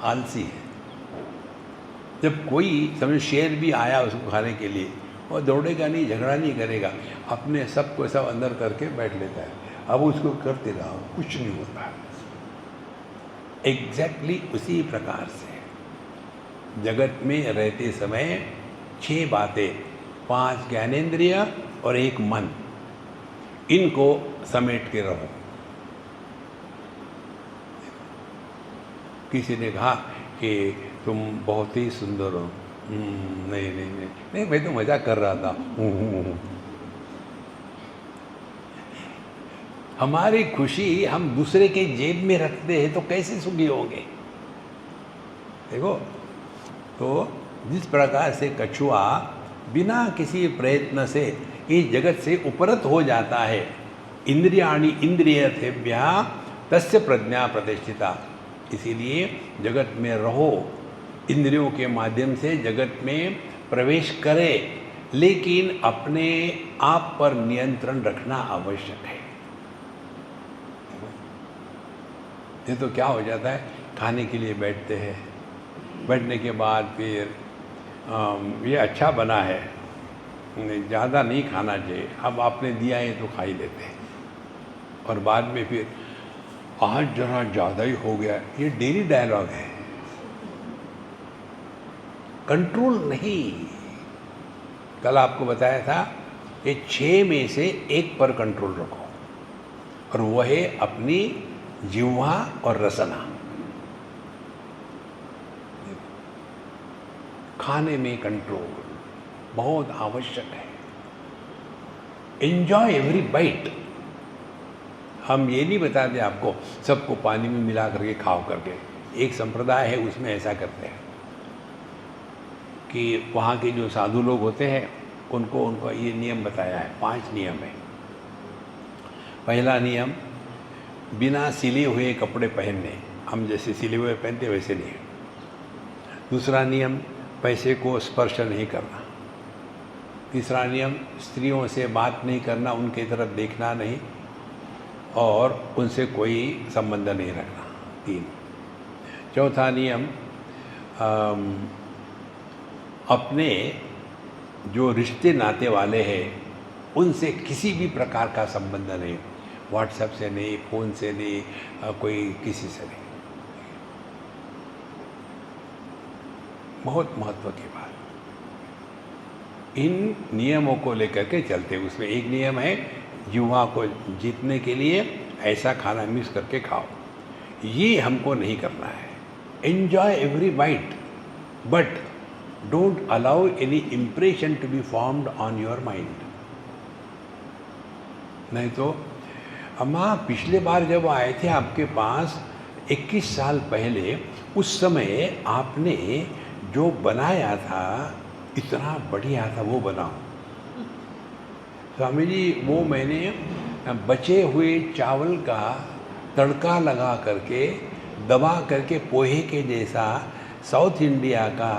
Speaker 1: आलसी है। जब कोई समझ शेर भी आया उसको खाने के लिए, वो दौड़ेगा नहीं, झगड़ा नहीं करेगा, अपने सब को सब अंदर करके बैठ लेता है। अब उसको करते रहो, कुछ नहीं होता। एग्जैक्टली उसी प्रकार से जगत में रहते समय 6 बातें, 5 ज्ञानेंद्रिय और 1 मन, इनको समेट के रहो। किसी ने कहा कि तुम बहुत ही सुंदर हो, नहीं नहीं नहीं नहीं, मैं तो मजाक कर रहा था। हमारी खुशी हम दूसरे के जेब में रखते हैं तो कैसे सुखी होंगे? देखो, तो जिस प्रकार से कछुआ बिना किसी प्रयत्न से इस जगत से उपरत हो जाता है, इंद्रियाणि इंद्रियर्थेभ्यः तस्य प्रज्ञा प्रतिष्ठिता, इसीलिए जगत में रहो, इंद्रियों के माध्यम से जगत में प्रवेश करे, लेकिन अपने आप पर नियंत्रण रखना आवश्यक है। ये तो क्या हो जाता है, खाने के लिए बैठते हैं, बैठने के बाद फिर ये अच्छा बना है, ज़्यादा नहीं खाना चाहिए, अब आपने दिया है तो खा ही लेते हैं, और बाद में फिर आज जरा ज़्यादा ही हो गया। ये डेली डायलॉग है, कंट्रोल नहीं। कल आपको बताया था कि 6 में से 1 पर कंट्रोल रखो, और वह है अपनी जिह्वा और रसना। खाने में कंट्रोल बहुत आवश्यक है। Enjoy every bite. हम ये नहीं बताते आपको सबको पानी में मिला करके खाओ करके। एक संप्रदाय है उसमें ऐसा करते हैं कि वहाँ के जो साधु लोग होते हैं उनको ये नियम बताया है, 5 नियम है। पहला नियम, बिना सिले हुए कपड़े पहनने, हम जैसे सिले हुए पहनते वैसे नहीं। दूसरा नियम, पैसे को स्पर्श नहीं करना। तीसरा नियम, स्त्रियों से बात नहीं करना, उनकी तरफ देखना नहीं और उनसे कोई संबंध नहीं रखना। 3। चौथा नियम, अपने जो रिश्ते नाते वाले हैं उनसे किसी भी प्रकार का संबंध नहीं, व्हाट्सएप से नहीं, फ़ोन से नहीं, कोई किसी से नहीं। बहुत महत्व की बात। इन नियमों को लेकर के चलते, उसमें एक नियम है युवा को जीतने के लिए ऐसा खाना मिक्स करके खाओ, ये हमको नहीं करना है। Enjoy every bite but don't allow any impression to be formed on your mind. नहीं तो अम्मा, पिछले बार जब आए थे आपके पास 21 साल पहले, उस समय आपने जो बनाया था इतना बढ़िया था, वो बनाओ। स्वामी जी, वो मैंने बचे हुए चावल का तड़का लगा करके दबा करके पोहे के जैसा साउथ इंडिया का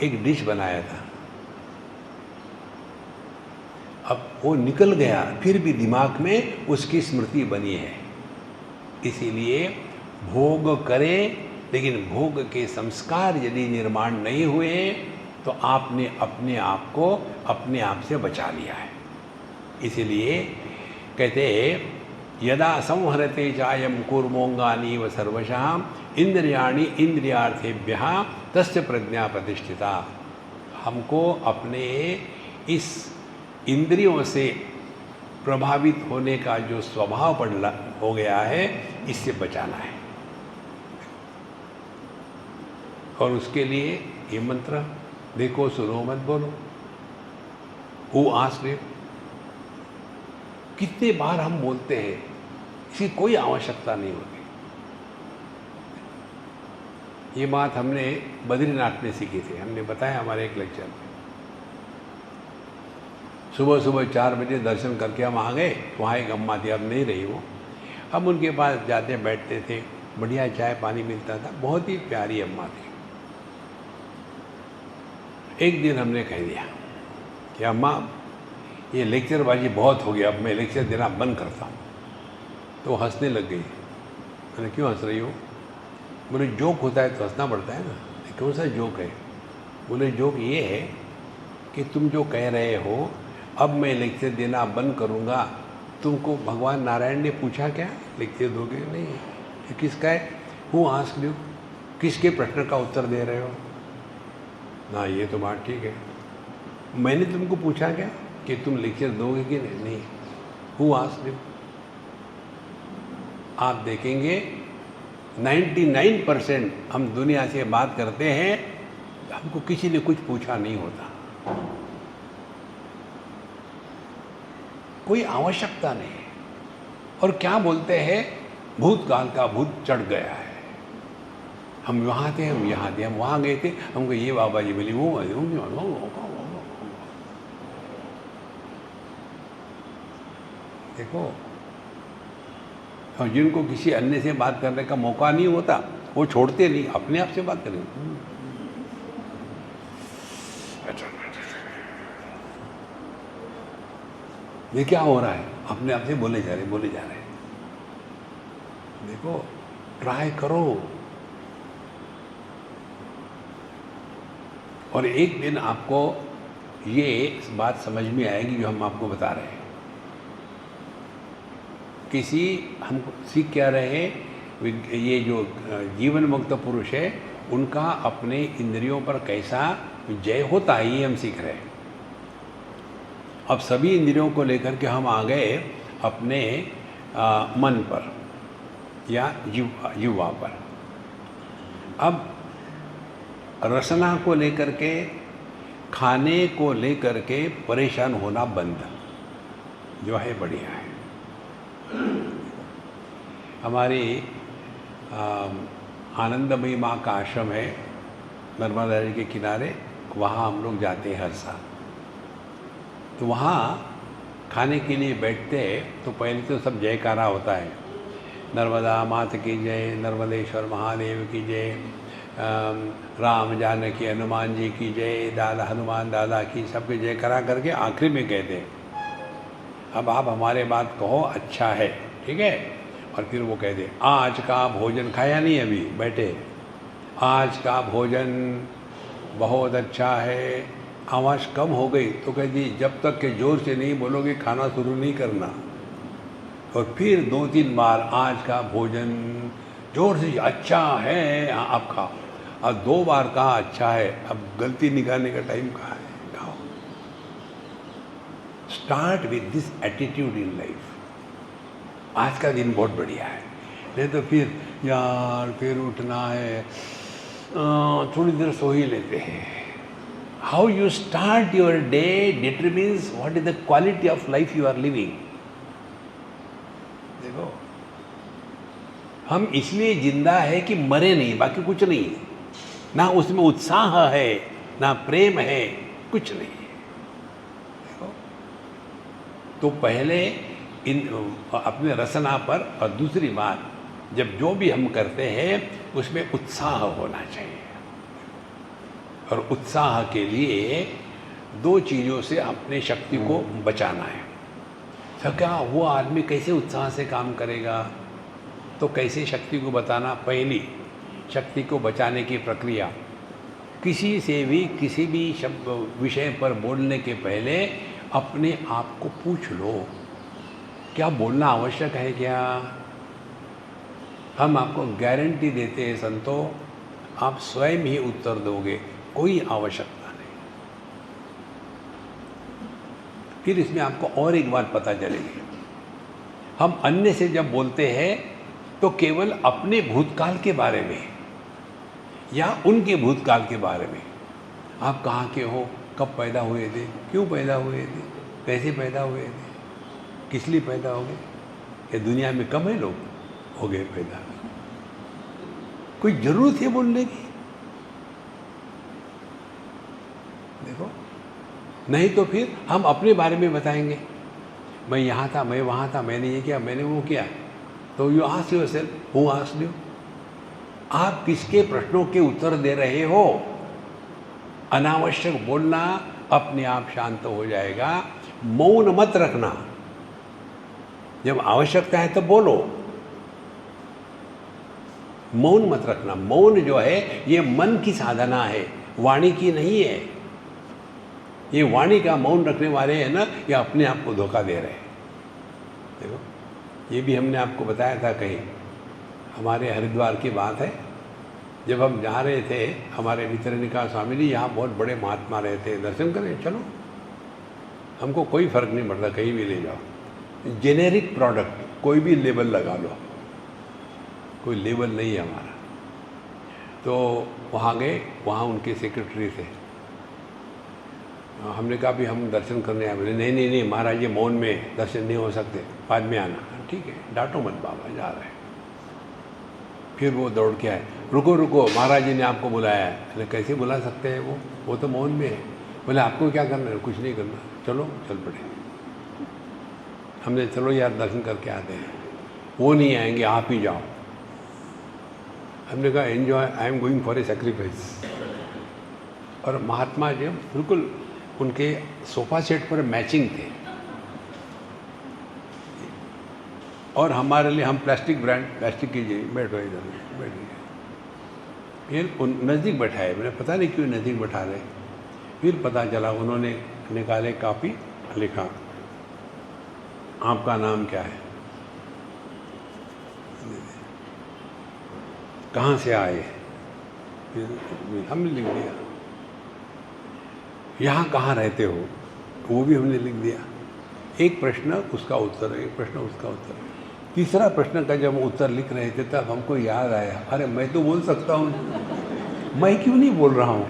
Speaker 1: एक डिश बनाया था। अब वो निकल गया, फिर भी दिमाग में उसकी स्मृति बनी है। इसीलिए भोग करें, लेकिन भोग के संस्कार यदि निर्माण नहीं हुए तो आपने अपने आप को अपने आप से बचा लिया है। इसीलिए कहते यदा संहरते चायम कूर्मोंगानी व सर्वशः इंद्रियाणि इंद्रियार्थेभ्यः तस्य प्रज्ञा प्रतिष्ठिता। हमको अपने इस इंद्रियों से प्रभावित होने का जो स्वभाव हो गया है, इससे बचाना है। और उसके लिए ये मंत्र देखो, सुनो, मत बोलो। Who asked you? कितने बार हम बोलते हैं, इसकी कोई आवश्यकता नहीं होती। ये बात हमने बद्रीनाथ में सीखी थी, हमने बताया हमारे एक लेक्चर में। सुबह सुबह 4 बजे दर्शन करके हम आ गए, वहाँ एक अम्मा थी, अब नहीं रही वो। हम उनके पास जाते बैठते थे, बढ़िया चाय पानी मिलता था, बहुत ही प्यारी अम्मा थी। एक दिन हमने कह दिया कि अम्मा, ये लेक्चरबाजी बहुत हो गया, अब मैं लेक्चर देना बंद करता हूँ। तो हंसने लग गई। मैंने, क्यों हंस रही हो? बोले, जोक होता है तो हंसना पड़ता है ना। कौन सा जोक है? बोले, जोक ये है कि तुम जो कह रहे हो अब मैं लेक्चर देना बंद करूँगा, तुमको भगवान नारायण ने पूछा क्या लेक्चर दोगे? नहीं। ये किसका है? Who asked you? किसके प्रश्न का उत्तर दे रहे हो? ना, ये तो बात ठीक है। मैंने तुमको पूछा क्या कि तुम लेक्चर दोगे कि नहीं? नहीं। Who asked you? आप देखेंगे 99% हम दुनिया से बात करते हैं, हमको किसी ने कुछ पूछा नहीं होता, कोई आवश्यकता नहीं है। और क्या बोलते हैं, भूतकाल का भूत चढ़ गया है, हम वहाँ थे, हम यहाँ थे, हम वहाँ गए थे, हमको ये बाबा जी मिली, वो देखो। और जिनको किसी अन्य से बात करने का मौका नहीं होता, वो छोड़ते नहीं, अपने आप से बात करेंगे। ये क्या हो रहा है, अपने आप से बोले जा रहे। देखो, ट्राई करो, और एक दिन आपको ये बात समझ में आएगी जो हम आपको बता रहे हैं। हम सीख क्या रहे हैं, ये जो जीवन मुक्त पुरुष है उनका अपने इंद्रियों पर कैसा जय होता है, ये हम सीख रहे हैं। अब सभी इंद्रियों को लेकर के हम आ गए अपने मन पर या युवा पर। अब रसना को लेकर के, खाने को लेकर के परेशान होना बंद, जो है बढ़िया है। हमारी आनंदमयी माँ का आश्रम है नर्मदा नदी के किनारे, वहाँ हम लोग जाते हैं हर साल। तो वहाँ खाने के लिए बैठते हैं तो पहले तो सब जयकारा होता है, नर्मदा माता की जय, नर्मदेश्वर महादेव की जय, राम जानकी हनुमान जी की जय, दादा हनुमान दादा की, सबके जयकारा करके आखिरी में कहते हैं अब आप हमारे बात कहो, अच्छा है, ठीक है। और फिर वो कहते आज का भोजन खाया नहीं, अभी बैठे, आज का भोजन बहुत अच्छा है। आवाज़ कम हो गई तो कहती जब तक के ज़ोर से नहीं बोलोगे खाना शुरू नहीं करना। और फिर 2-3 बार आज का भोजन ज़ोर से, अच्छा है, हाँ आप खाओ। और 2 बार कहा अच्छा है, अब गलती निकालने का टाइम कहाँ है, खाओ। Start with this attitude in life. आज का दिन बहुत बढ़िया है, नहीं तो फिर यार फिर उठना है, थोड़ी देर सो ही लेते हैं। How you start your day determines what is the quality of life you are living. देखो, हम इसलिए जिंदा है कि मरे नहीं, बाकी कुछ नहीं है। ना उसमें उत्साह है, ना प्रेम है, कुछ नहीं है। देखो, तो पहले इन अपने रसना पर, और दूसरी बात, जब जो भी हम करते हैं उसमें उत्साह होना चाहिए। और उत्साह के लिए 2 चीज़ों से अपने शक्ति को बचाना है। तो क्या वो आदमी कैसे उत्साह से काम करेगा, तो कैसे शक्ति को बचाना। पहली, शक्ति को बचाने की प्रक्रिया, किसी से भी किसी भी विषय पर बोलने के पहले अपने आप को पूछ लो, क्या बोलना आवश्यक है क्या। हम आपको गारंटी देते हैं संतो, आप स्वयं ही उत्तर दोगे, कोई आवश्यकता नहीं। फिर इसमें आपको और एक बात पता चलेगी, हम अन्य से जब बोलते हैं तो केवल अपने भूतकाल के बारे में या उनके भूतकाल के बारे में, आप कहाँ के हो, कब पैदा हुए थे, क्यों पैदा हुए थे, कैसे पैदा हुए थे, किस लिए पैदा हो गए, ये दुनिया में कम है लोग हो गए पैदा, कोई जरूरत है बोलने की। देखो, नहीं तो फिर हम अपने बारे में बताएंगे, मैं यहाँ था, मैं वहाँ था, मैंने ये किया, मैंने वो किया। तो you ask yourself, who asked you, आप किसके प्रश्नों के उत्तर दे रहे हो। अनावश्यक बोलना अपने आप शांत हो जाएगा। मौन मत रखना, जब आवश्यकता है तो बोलो, मौन मत रखना। मौन जो है ये मन की साधना है, वाणी की नहीं है। ये वाणी का मौन रखने वाले हैं ना, ये अपने आप को धोखा दे रहे हैं। देखो, ये भी हमने आपको बताया था कहीं, हमारे हरिद्वार की बात है। जब हम जा रहे थे, हमारे मित्र ने कहा स्वामी जी यहाँ बहुत बड़े महात्मा रहते हैं, दर्शन करें, चलो। हमको कोई फर्क नहीं पड़ता, कहीं भी ले जाओ, जेनेरिक प्रोडक्ट, कोई भी लेबल लगा लो, कोई लेबल नहीं है हमारा। तो वहाँ गए, वहाँ उनके सेक्रेटरी थे। हमने कहा भी हम दर्शन करने आए। बोले नहीं नहीं नहीं महाराज, ये मौन में दर्शन नहीं हो सकते, बाद में आना। ठीक है, डांटो मत बाबा, जा रहे हैं। फिर वो दौड़ के आए, रुको रुको, महाराज जी ने आपको बुलाया है। अरे कैसे बुला सकते हैं, वो तो मौन में है। बोले आपको क्या करना है? कुछ नहीं करना, चलो चल पड़े। हमने चलो यार दर्शन करके आते हैं। वो नहीं आएंगे, आप ही जाओ। हमने कहा enjoy, I am going for a sacrifice. और महात्मा जी बिल्कुल उनके सोफा सेट पर मैचिंग थे, और हमारे लिए हम प्लास्टिक ब्रांड, प्लास्टिक कीजिए, बैठो इधर, बैठिए। फिर उन नज़दीक बैठाए, मैंने पता नहीं क्यों नज़दीक बैठा रहे। फिर पता चला उन्होंने निकाले कापी, लिखा आपका नाम क्या है, कहाँ से आए, फिर हमने लिख दिया। यहाँ कहाँ रहते हो, वो भी हमने लिख दिया। एक प्रश्न उसका उत्तर, एक प्रश्न उसका उत्तर। तीसरा प्रश्न का जब उत्तर लिख रहे थे तब हमको याद आया, अरे मैं तो बोल सकता हूँ, मैं क्यों नहीं बोल रहा हूँ।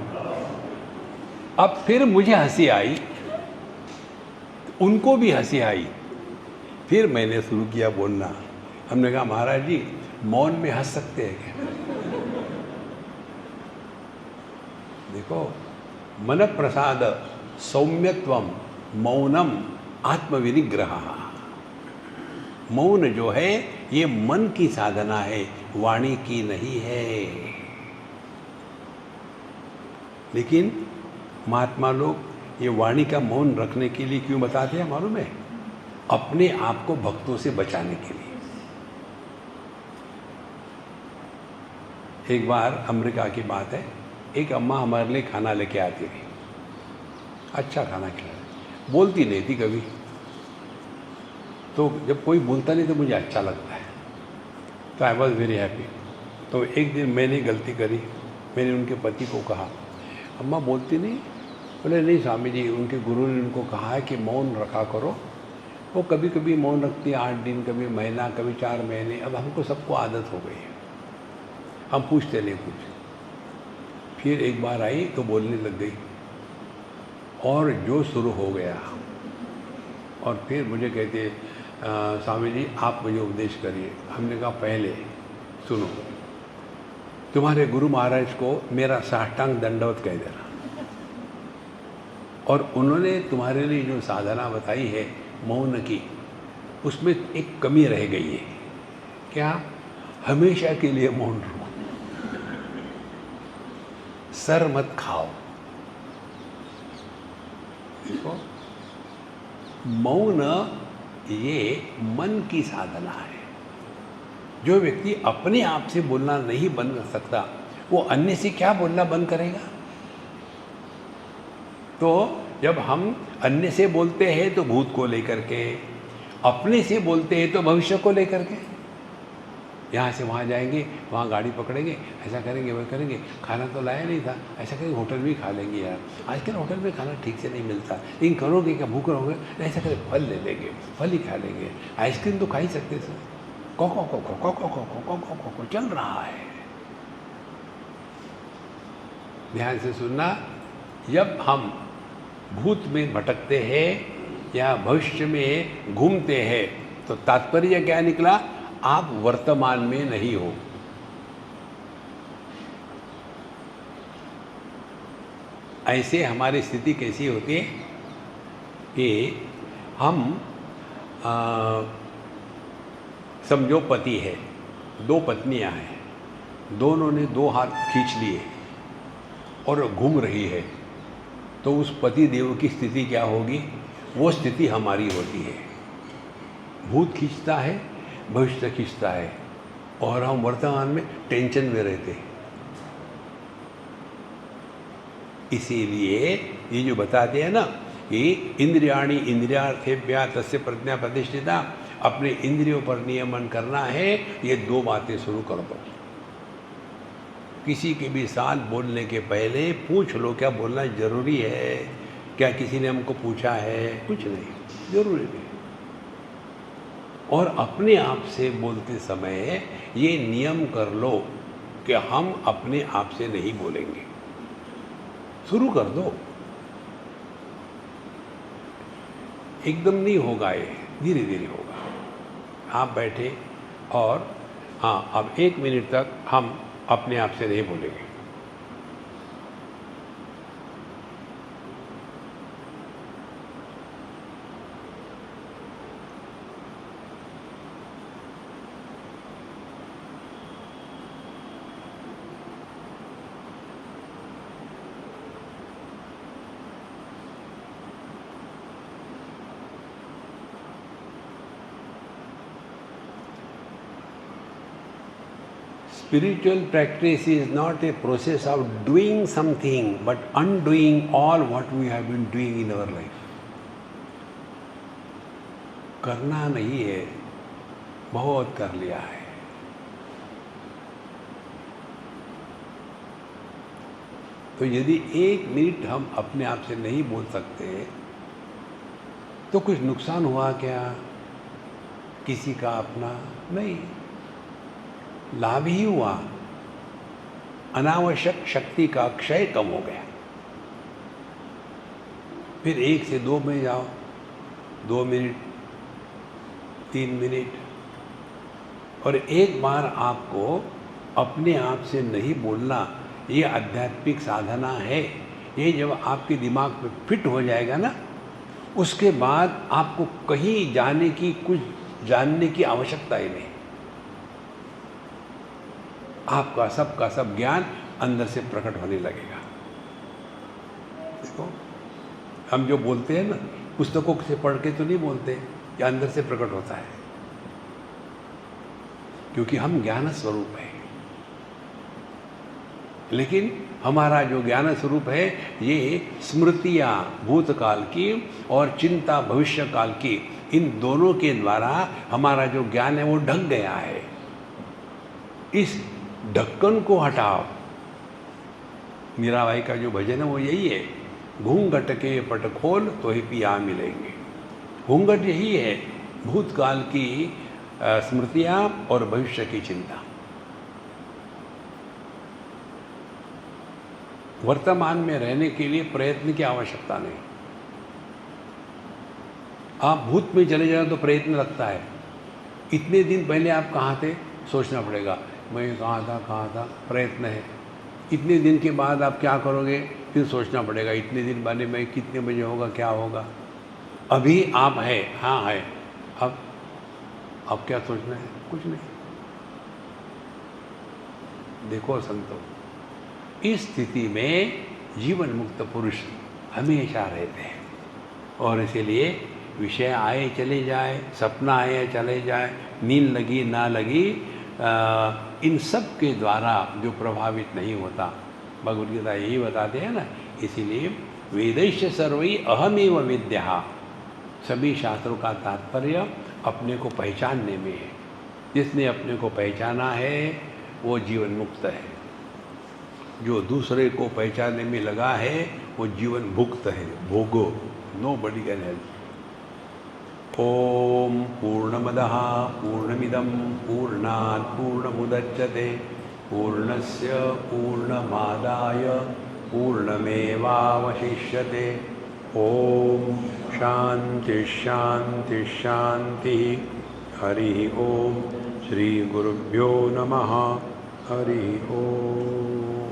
Speaker 1: अब फिर मुझे हंसी आई, उनको भी हंसी आई। फिर मैंने शुरू किया बोलना। हमने कहा महाराज जी मौन में हंस सकते हैं क्या? देखो, मन प्रसाद सौम्यत्वम मौनम आत्मविनिग्रह। मौन जो है ये मन की साधना है, वाणी की नहीं है। लेकिन महात्मा लोग ये वाणी का मौन रखने के लिए क्यों बताते हैं मालूम है? अपने आप को भक्तों से बचाने के लिए। एक बार अमेरिका की बात है, एक अम्मा हमारे लिए खाना लेके आती थी, अच्छा खाना खिला, बोलती नहीं थी कभी। तो जब कोई बोलता नहीं तो मुझे अच्छा लगता है, तो आई वॉज वेरी हैप्पी। तो एक दिन मैंने गलती करी, मैंने उनके पति को कहा अम्मा बोलती नहीं। बोले नहीं स्वामी जी, उनके गुरु ने उनको कहा है कि मौन रखा करो। वो कभी कभी मौन रखती है, 8 दिन, कभी महीना, कभी 4 महीने। अब हमको सबको आदत हो गई है, हम पूछते नहीं कुछ। फिर एक बार आई तो बोलने लग गई, और जो शुरू हो गया। और फिर मुझे कहते स्वामी जी आप मुझे उपदेश करिए। हमने कहा पहले सुनो, तुम्हारे गुरु महाराज को मेरा साष्टांग दंडवत कह देना, और उन्होंने तुम्हारे लिए जो साधना बताई है मौन की, उसमें एक कमी रह गई है। क्या? हमेशा के लिए मौन रहो, सर मत खाओ। देखो, मौन ये मन की साधना है। जो व्यक्ति अपने आप से बोलना नहीं बंद कर सकता, वो अन्य से क्या बोलना बंद करेगा? तो जब हम अन्य से बोलते हैं तो भूत को लेकर के, अपने से बोलते हैं तो भविष्य को लेकर के। यहाँ से वहाँ जाएंगे, वहाँ गाड़ी पकड़ेंगे, ऐसा करेंगे, वह करेंगे, खाना तो लाया नहीं था, ऐसा करेंगे, होटल भी खा लेंगे यार, आजकल होटल में खाना ठीक से नहीं मिलता, लेकिन करोगे क्या, भूख रहोगे, ऐसा करें फल ले लेंगे, फल ही खा लेंगे, आइसक्रीम तो खा ही सकते सर, को चल रहा है। ध्यान से सुनना, जब हम भूत में भटकते हैं या भविष्य में घूमते हैं तो तात्पर्य क्या निकला? आप वर्तमान में नहीं हो। ऐसे हमारी स्थिति कैसी होती है कि हम समझो पति है, 2 पत्नियां हैं, दोनों ने 2 हाथ खींच लिए और घूम रही है, तो उस पति देव की स्थिति क्या होगी? वो स्थिति हमारी होती है। भूत खींचता है, भविष्य खींचता है, और हम वर्तमान में टेंशन में रहते हैं। इसीलिए ये जो बताते हैं ना कि इंद्रियाणि इंद्रियार्थेभ्यः तस्य प्रज्ञा प्रतिष्ठिता, अपने इंद्रियों पर नियमन करना है, ये 2 बातें शुरू कर दो। किसी के भी साथ बोलने के पहले पूछ लो क्या बोलना जरूरी है, क्या किसी ने हमको पूछा है? कुछ नहीं, जरूरी नहीं। और अपने आप से बोलते समय ये नियम कर लो कि हम अपने आप से नहीं बोलेंगे। शुरू कर दो, एकदम नहीं होगा, ये धीरे धीरे होगा। आप बैठे और हाँ, अब 1 मिनट तक हम अपने आप से नहीं बोलेंगे। Spiritual practice is not a process of doing something, but undoing all what we have been doing in our life. करना नहीं है, बहुत कर लिया है। तो यदि 1 मिनट हम अपने आप से नहीं बोल सकते तो कुछ नुकसान हुआ क्या? किसी का अपना नहीं, लाभ ही हुआ। अनावश्यक शक्ति का क्षय कम हो गया। फिर 1 से 2 में जाओ, 2 मिनट, 3 मिनट, और एक बार आपको अपने आप से नहीं बोलना, ये आध्यात्मिक साधना है। ये जब आपके दिमाग में फिट हो जाएगा ना, उसके बाद आपको कहीं जाने की, कुछ जानने की आवश्यकता ही नहीं। आपका सब ज्ञान अंदर से प्रकट होने लगेगा। देखो, हम जो बोलते हैं ना, पुस्तकों से पढ़ के तो नहीं बोलते, ये अंदर से प्रकट होता है, क्योंकि हम ज्ञान स्वरूप है। लेकिन हमारा जो ज्ञान स्वरूप है, ये स्मृतियाँ भूतकाल की और चिंता भविष्य काल की, इन दोनों के द्वारा हमारा जो ज्ञान है वो ढक गया है। इस ढक्कन को हटाओ। मीराबाई का जो भजन है वो यही है, घूंघट के पट खोल तो ही पिया मिलेंगे। घूंघट यही है, भूतकाल की स्मृतियाँ और भविष्य की चिंता। वर्तमान में रहने के लिए प्रयत्न की आवश्यकता नहीं। आप भूत में चले जाए तो प्रयत्न लगता है। इतने दिन पहले आप कहाँ थे, सोचना पड़ेगा, मैं कहाँ था, प्रयत्न है। इतने दिन के बाद आप क्या करोगे, फिर सोचना पड़ेगा, इतने दिन बाद में कितने बजे होगा, क्या होगा। अभी आप है, हाँ है, अब क्या सोचना है, कुछ नहीं। देखो संतों, इस स्थिति में जीवन मुक्त पुरुष हमेशा रहते हैं, और इसीलिए विषय आए चले जाए, सपना आए चले जाए, नींद लगी ना लगी, इन सब के द्वारा जो प्रभावित नहीं होता। भगवद गीता यही बताते हैं ना। इसीलिए वेदैश्च सर्वै अहमेव विद्या, सभी शास्त्रों का तात्पर्य अपने को पहचानने में है। जिसने अपने को पहचाना है वो जीवन मुक्त है। जो दूसरे को पहचानने में लगा है वो जीवन भुक्त है, भोगो। Nobody can help. ओम पूर्णमदः पूर्णमिदं पूर्णात् पूर्णमुदच्यते पूर्णस्य पूर्णमादाय पूर्णमेवावशिष्यते। ओम शांति शांति शांति। हरि ओम। श्री गुरुभ्यो नमः। हरि ओम।